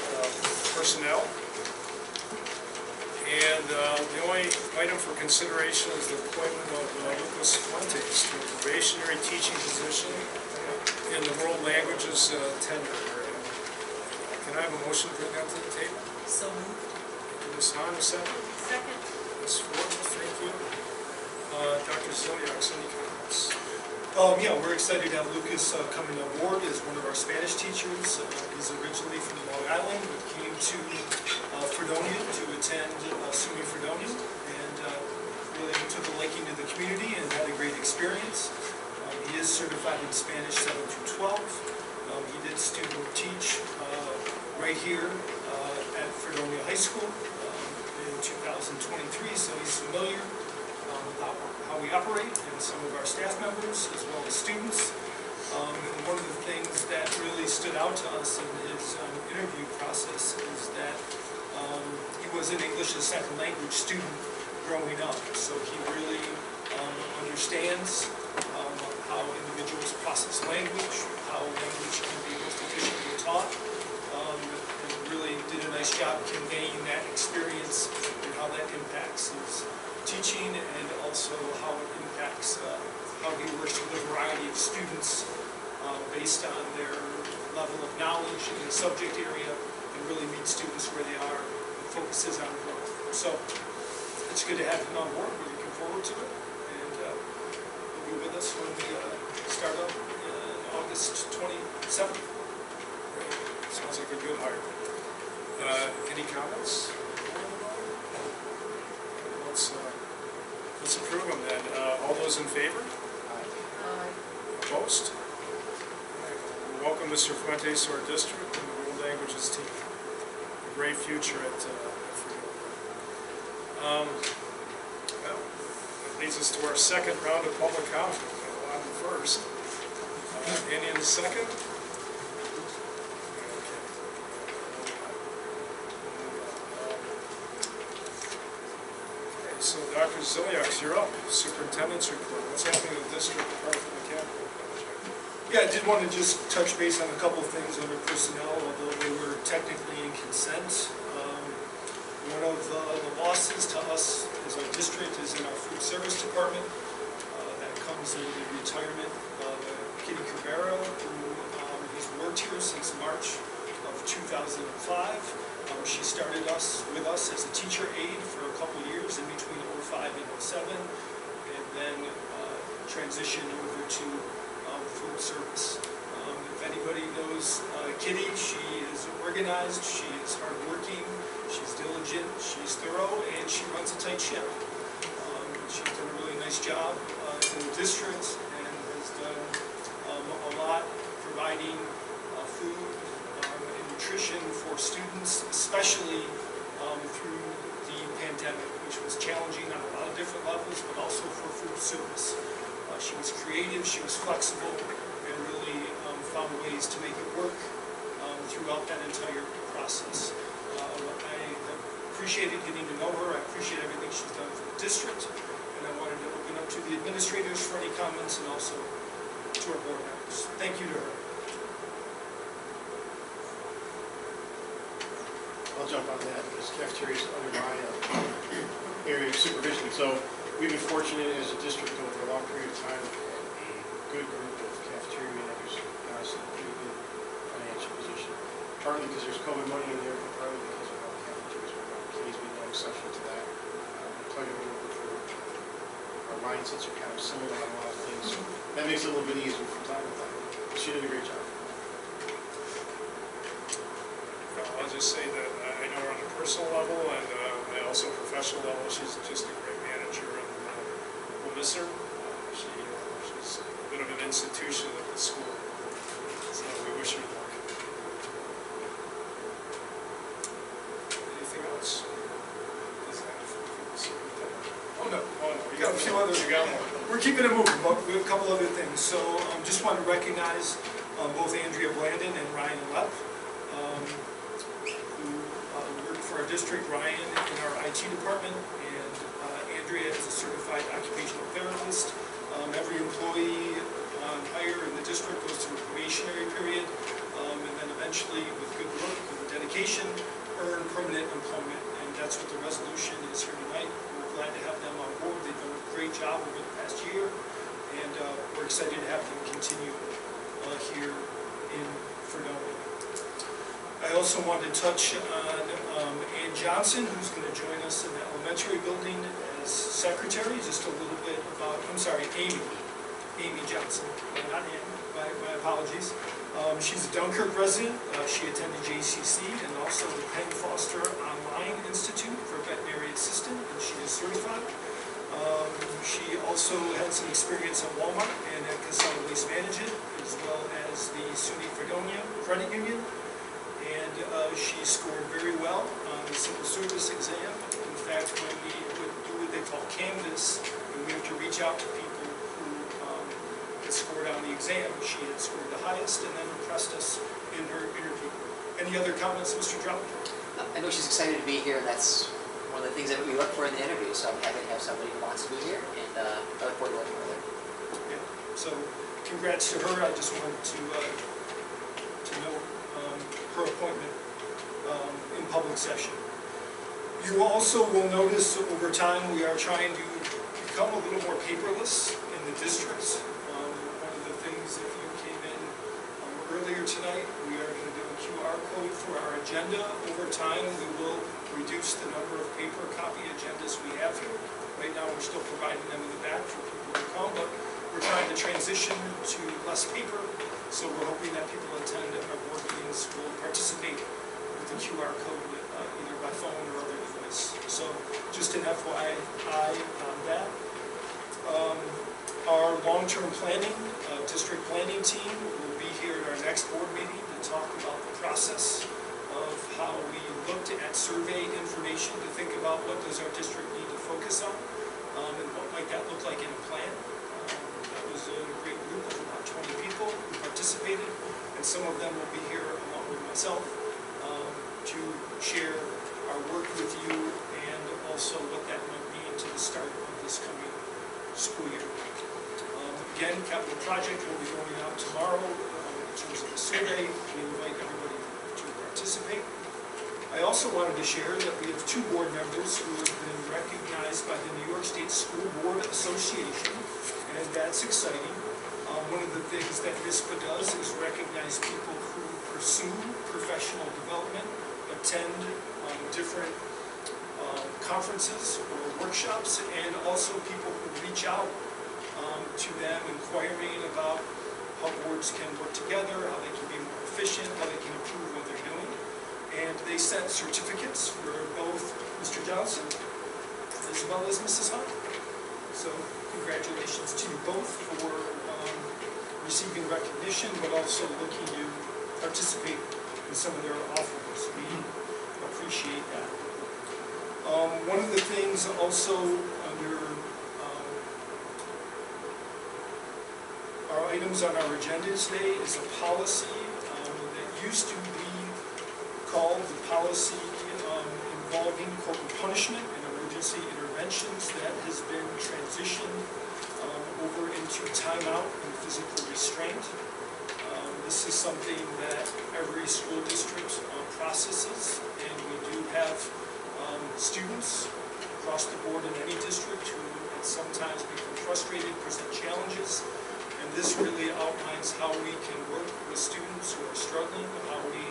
personnel. And the only item for consideration is the appointment of Lucas Fuentes to a probationary teaching position in the world languages tenure. Can I have a motion to bring that to the table? So moved. Ms. Hahn, a second. Second. Ms. Ford, thank you. Dr. Zoliaks, any comments? Yeah, we're excited to have Lucas coming on board as one of our Spanish teachers. He's originally from Long Island, but came to Fredonia to attend SUNY Fredonia, and really took a liking to the community and had a great experience. He is certified in Spanish 7 through 12. He did student teach right here at Fredonia High School in 2023, so he's familiar with how we operate and some of our staff members as well as students. And one of the things that really stood out to us in his interview process is that he was an English as second language student growing up, so he really understands how individuals process language, how language can be most efficiently taught, and really did a nice job conveying that experience and how that impacts his teaching and also how it impacts how he works with a variety of students based on their level of knowledge in the subject area and really meet students where they are and focuses on growth. So it's good to have him on board. We're looking forward to it, and he'll be with us when we start up August 27th. Sounds like a good hire. Any comments? Let's approve them then. All those in favor? Opposed? We welcome Mr. Fuentes to our district and the world languages team. A great future at Fredonia. Well, that leads us to our second round of public comment. On the first. Any in the second? So Dr. Zoliaks, you're up. Superintendent's report. What's happening in the district apart from the capital project? Yeah, I did want to just touch base on a couple of things under personnel, although they were technically in consent. One of the losses to us as our district is in our food service department. That comes in the retirement of Kitty Cabrera, who and then transition over to food service. If anybody knows Kitty, she is organized, she is hardworking, she's diligent, she's thorough, and she runs a tight ship. She's done a really nice job in the district and has done a lot providing food and nutrition for students, especially through the pandemic, which was challenging on a lot of different levels, but also for food service. She was creative, she was flexible, and really found ways to make it work throughout that entire process. I appreciated getting to know her, I appreciate everything she's done for the district, and I wanted to open up to the administrators for any comments and also to our board members. Thank you to her. I'll jump on that because cafeteria is under my area of supervision. So we've been fortunate as a district over a long period of time to have a good group of cafeteria managers who got us in a pretty good financial position. Partly because there's COVID money in there, but partly because of how the cafeterias work. Kitty's been no exception to that. Pleasure to work with her. Our mindsets are kind of similar on a lot of things. So that makes it a little bit easier from time to time. She did a great job. I'll just say that I know her on a personal level and also professional level. She's just a great manager, and we'll miss her. She's a bit of an institution at the school, so we wish her luck. Anything else? Oh no, we got a few others. We're keeping it moving, but we have a couple other things. So just want to recognize both Andrea Blandon and Ryan Lepp, for our district. Ryan in our IT department, and Andrea is a certified occupational therapist. Every employee hire in the district goes through a probationary period, and then eventually, with good work, with dedication, earn permanent employment. And that's what the resolution is here tonight. We're glad to have them on board. They've done a great job over the past year, and we're excited to have them continue here in Fredonia. I also wanted to touch on Ann Johnson, who's going to join us in the elementary building as secretary. Just a little bit about, I'm sorry, Amy Johnson, not Ann, my apologies. She's a Dunkirk resident. She attended JCC and also the Penn Foster Online Institute for Veterinary Assistant, and she is certified. She also had some experience at Walmart and at Casella Waste Management, as well as the SUNY Fredonia Credit Union. And she scored very well on the civil service exam. In fact, when we would do what they call canvas, and we have to reach out to people who had scored on the exam, she had scored the highest and then impressed us in her interview. Any other comments, Mr. Drummond? I know she's excited to be here, and that's one of the things that we look for in the interview, so I'm happy to have somebody who wants to be here, and I look forward to working with her. Yeah. So congrats to her. I just wanted to note her appointment in public session. You also will notice over time we are trying to become a little more paperless in the districts. One of the things, if you came in earlier tonight, we are going to do a QR code for our agenda. Over time, we will reduce the number of paper copy agendas we have here. Right now, we're still providing them in the back for people to come, but we're trying to transition to less paper. So we're hoping that people attend our board meetings will participate with the QR code either by phone or other device. So just an FYI on that. Our long-term planning, district planning team will be here at our next board meeting to talk about the process of how we looked at survey information to think about what does our district need to focus on, and what might that look like in a plan. That was a great group of about 20 people who participated, and some of them will be here along with myself to share our work with you and also what that might mean to the start of this coming school year. Again, capital project will be going out tomorrow in terms of the survey. We invite everybody to participate. I also wanted to share that we have 2 board members who have been recognized by the New York State School Board Association, and that's exciting. One of the things that NISPA does is recognize people who pursue professional development, attend different conferences or workshops, and also people who reach out to them inquiring about how boards can work together, how they can be more efficient, how they can improve what they're doing. And they sent certificates for both Mr. Johnson as well as Mrs. Hunt. So congratulations to you both for receiving recognition, but also looking to participate in some of their offerings. We appreciate that. One of the things also under our items on our agenda today is a policy that used to be called the policy involving corporal punishment and emergency interventions, that has been transitioned over into timeout and physical restraint. This is something that every school district processes, and we do have students across the board in any district who sometimes become frustrated, present challenges, and this really outlines how we can work with students who are struggling, how we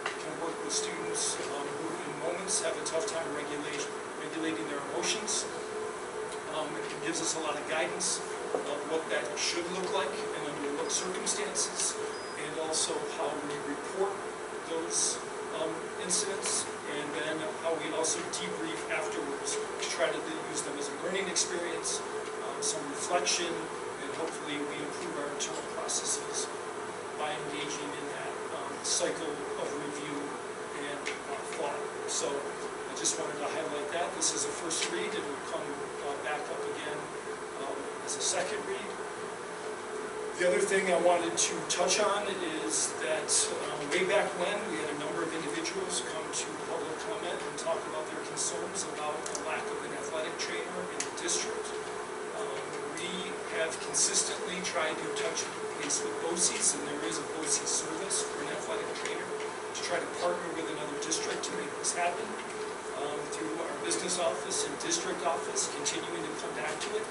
can work with students who in moments have a tough time regulating their emotions. It gives us a lot of guidance of what that should look like and under what circumstances, and also how we report those incidents, and then how we also debrief afterwards to try to use them as a learning experience, some reflection, and hopefully we improve our internal processes by engaging in that cycle of review and thought. So I just wanted to highlight that. This is a first read. It will come back up again as a second read. The other thing I wanted to touch on is that way back when, we had a number of individuals come to public comment and talk about their concerns about the lack of an athletic trainer in the district. We have consistently tried to touch base with BOCES, and there is a BOCES service for an athletic trainer, to try to partner with another district to make this happen. Through our business office and district office, continuing to come back to it.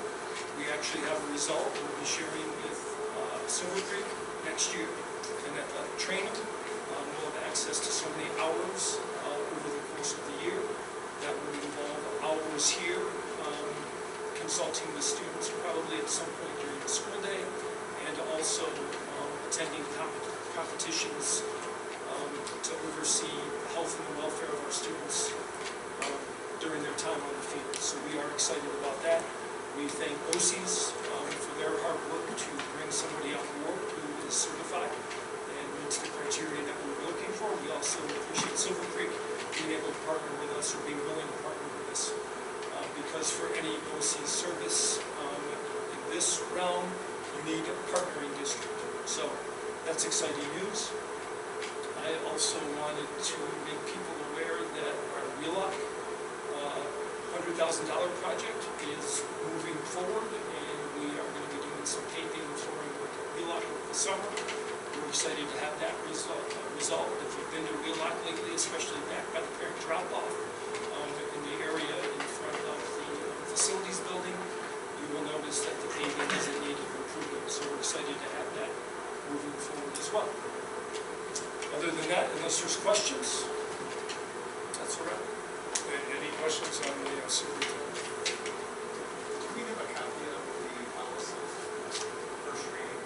We actually have a result we'll be sharing with Silver Creek next year. An athletic trainer will have access to so many hours over the course of the year. That will involve hours here, consulting with students probably at some point during the school day, and also attending competitions to oversee the health and the welfare of our students during their time on the field. So we are excited about that. We thank BOCES for their hard work to bring somebody on board who is certified and meets the criteria that we were looking for. We also appreciate Silver Creek being able to partner with us, or being willing to partner with us, because for any BOCES service in this realm, you need a partnering district. So that's exciting news. I also wanted to make people aware that our Wheelock $100,000 project is moving forward, and we are going to be doing some paving and flooring work at Wheelock over the summer. We're excited to have that resolved. If you've been to Wheelock lately, especially back by the parent drop-off in the area in front of the facilities building, you will notice that the paving is in need of improvement. So we're excited to have that moving forward as well. Other than that, unless there's questions, that's all right. Any questions on the superintendent? Do we have a copy of the policy, first reading?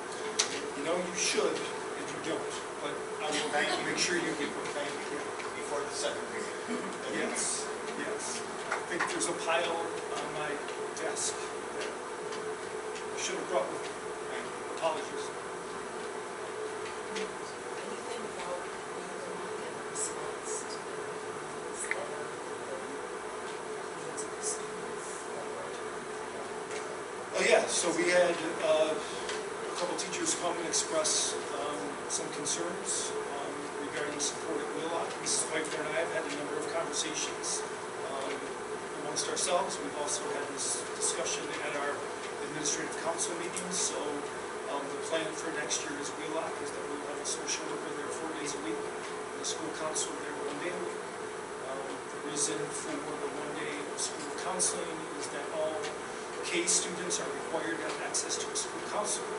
You know, you should, if you don't, but I will make sure you get one. Thank you. Before the second reading. Yes, yes. I think there's a pile on my desk that I should have brought with me. Apologies. Anything about the response to this letter? Oh yeah, so we had a couple teachers come and express some concerns regarding support at Wheelock. Mrs. Pfeiffer and I have had a number of conversations amongst ourselves. We've also had this discussion at our administrative council meetings. So the plan for next year is Wheelock is that we'll have a social worker there 4 days a week, and a school counselor there 1 day a week. The reason for the 1 day of school counseling is that all K students are required to have access to a school counselor.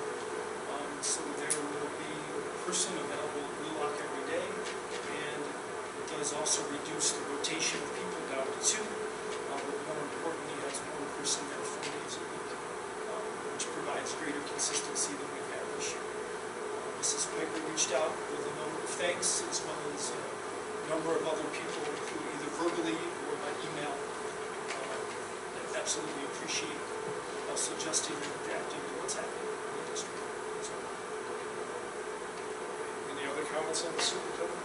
So there will be a person available at Wheelock every day, and it does also reduce the rotation of people down to 2, but more importantly, has 1 person there 4 days a week, which provides greater consistency than we've had this year. Mrs. Picker reached out with a number of thanks, as well as a number of other people who either verbally or by email that absolutely appreciate us adjusting and adapting to what's happening in the district. So, any other comments on the superintendent?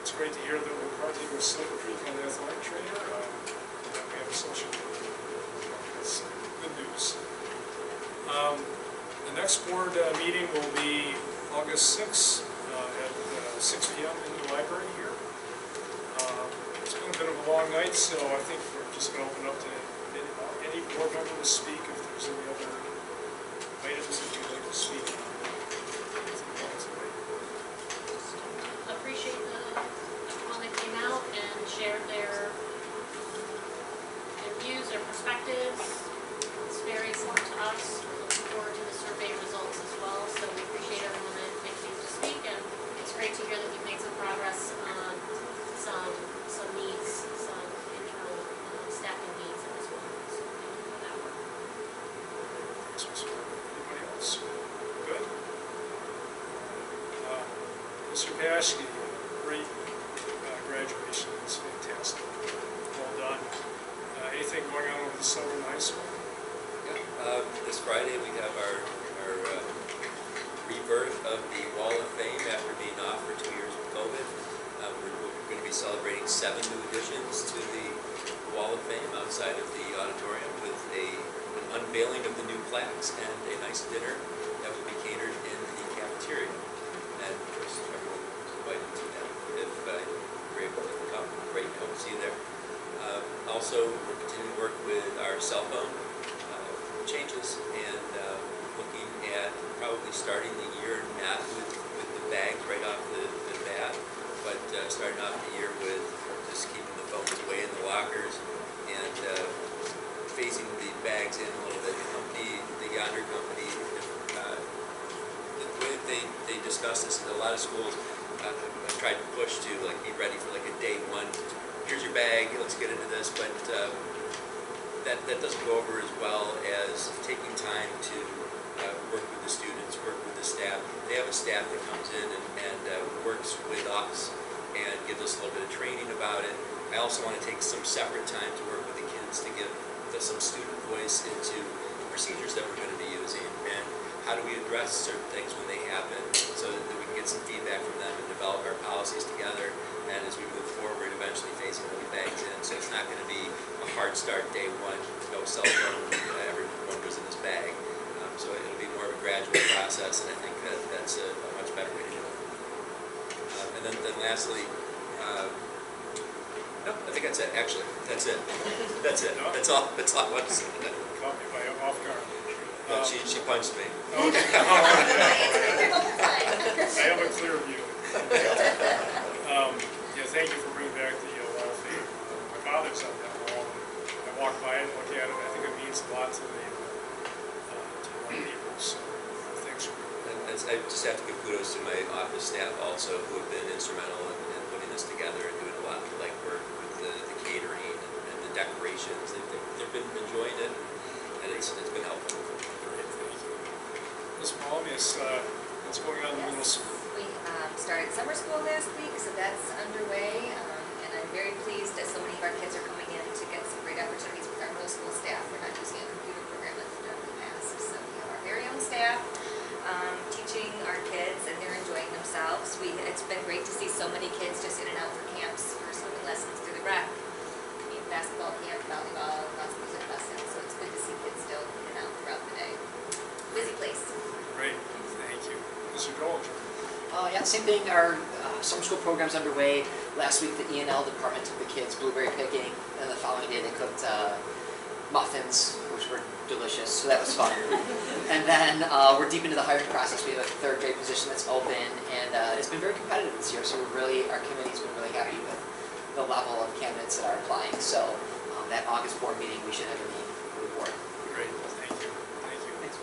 It's great to hear that we're partnering with Silver Creek on the athletic trainer, that we have a social media. That's good news. The next board meeting will be August 6th at 6 p.m. in the library here. It's been a bit of a long night, so I think we're just going to open up to any board member to speak if there's any other items that you'd like to speak on. Appreciate everyone that came out and shared their views, their perspectives. It's very important to us. We're looking forward to the survey results as well, so we appreciate everyone that came to speak, and it's great to hear that we've made some progress on some needs, some internal staffing needs as well. So thank you for that work. Anybody else? Good. Mr. Paschke, great graduation. It's fantastic. Well done. Anything going on with the summer in high school? Yeah, this Friday we have our rebirth of the Wall of Fame after being off for 2 years with COVID. We're going to be celebrating 7 new additions to the Wall of Fame outside of the auditorium with an unveiling of the new plaques and a nice dinner that will be catered in the cafeteria. And of course, everyone is invited to that. If you're able to come, great, hope to see you there. Also, we're continuing to work with our cell phone changes and looking at probably starting the year not with the bags right off the bat, but starting off the year with just keeping the phones away in the lockers and phasing the bags in a little bit. The Yonder company, the way that they discuss this, a lot of schools have tried to push to like be ready for like a day 1. Here's your bag, let's get into this, but that doesn't go over as well as taking time to work with the students, work with the staff. They have a staff that comes in and works with us and gives us a little bit of training about it. I also want to take some separate time to work with the kids to give some student voice into the procedures that we're going to be using and how do we address certain things when they happen so that we can get some feedback from them and develop our policies together. And as we move forward, eventually phasing the bags in. So it's not going to be a hard start day 1, no cell phone, everyone goes in this bag. So it'll be more of a gradual process, and I think that's a much better way to do it. And then lastly, no, I think that's it, actually. That's it. That's it. No? That's all I want to say. Caught me by off guard. No, she punched me. Okay. All right. I have a clear view. Thank you for bringing back the Wall of Fame. My father's on that wall. I walk by it, look at it. I think it means a lot to a lot of people. So thanks for doing that. I just have to give kudos to my office staff also, who have been instrumental in putting this together and doing a lot of legwork with the catering and the decorations. They've been enjoying it, and it's been helpful. Great, thank you. Ms. Palmius, what's going on in the middle school? We started summer school last week, so that's underway, and I'm very pleased that so many of our kids are coming in to get some great opportunities with our middle school staff. We're not using a computer program like we've done in the past, so we have our very own staff teaching our kids, and they're enjoying themselves. It's been great to see so many kids just in and out for camps, for swimming lessons through the rec, basketball camp, volleyball, lots of music lessons, so it's good to see kids still in and out throughout the day. Busy place. Great, thank you. Mr. Dolger. Yeah, same thing. Our summer school program's underway. Last week, the E&L department took the kids blueberry picking, and the following day they cooked muffins, which were delicious, so that was fun. And then we're deep into the hiring process. We have a 3rd grade position that's open, and it's been very competitive this year, so our committee's been really happy with the level of candidates that are applying. So that August board meeting, we should have a name for the board. Great, thank you. Thank you. Thanks.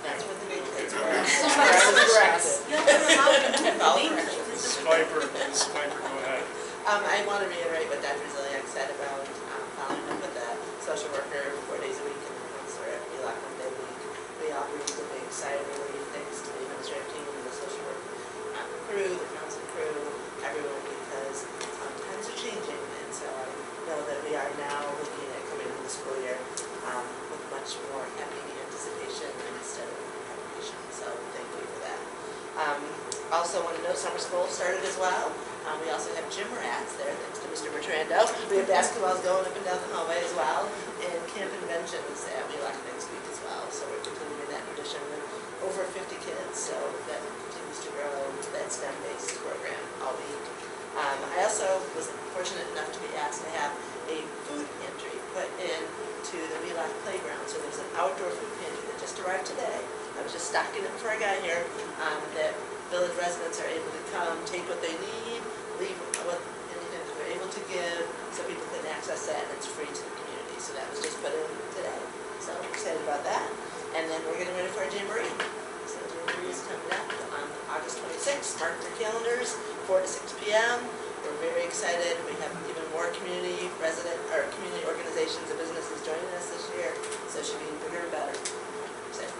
That's what the big kids were. Okay. we are now looking at coming into the school year with much more happy anticipation instead of apprehension. So thank you for that. Also want to note summer school started as well. We also have gym rats there, thanks to Mr. Bertrando. We have basketballs going up and down the hallway as well, and camp inventions that we elect next week as well. So we're continuing that tradition with over 50 kids, so that continues to grow that STEM-based program all week. I also was fortunate enough to be asked to have a food pantry put into the VLAC playground. So there's an outdoor food pantry that just arrived today. I was just stocking it before I got here, that village residents are able to come, take what they need, leave what anything that they're able to give, so people can access that, and it's free to the community. So that was just put in today. So I'm excited about that. And then we're getting ready for our Jamboree. So Jamboree is coming up on August 26th. Mark your calendars, 4 to 6 p.m. We're very excited. We have even more community organizations and businesses joining us this year. So it should be bigger and better. Excited.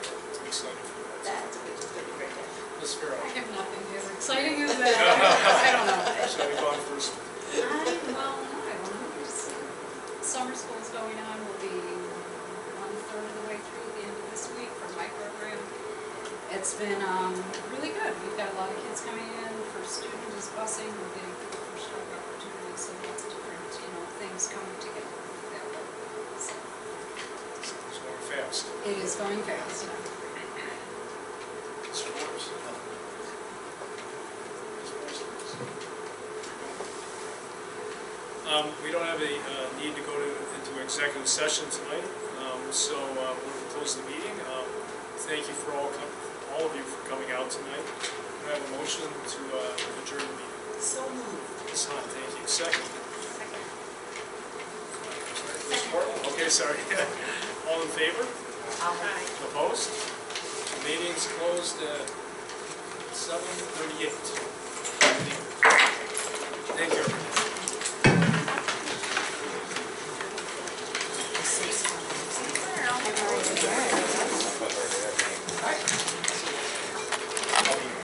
Excited. That's good. It's going to be a great day. Ms. Farrell. I have nothing as exciting as that. I don't know. Shall we go on first? I don't know. Summer school's going on. We'll be 1/3 of the way through the end of this week for my program. It's been really good. We've got a lot of kids coming in. First student is busing. We're getting people for job opportunities. So lots of different, things coming together that way. So It's going fast. it is going fast. Mr. Morris. We don't have a need to go into executive session tonight, so we'll close the meeting. Thank you for all of you for coming out tonight. We have a motion to adjourn the meeting. So moved. Ms. Hunt, thank you. Second. Second. Ms. Portman? Okay, sorry. All in favor? Aye. Opposed? The meeting's closed at 7:38. Thank you. I've already read.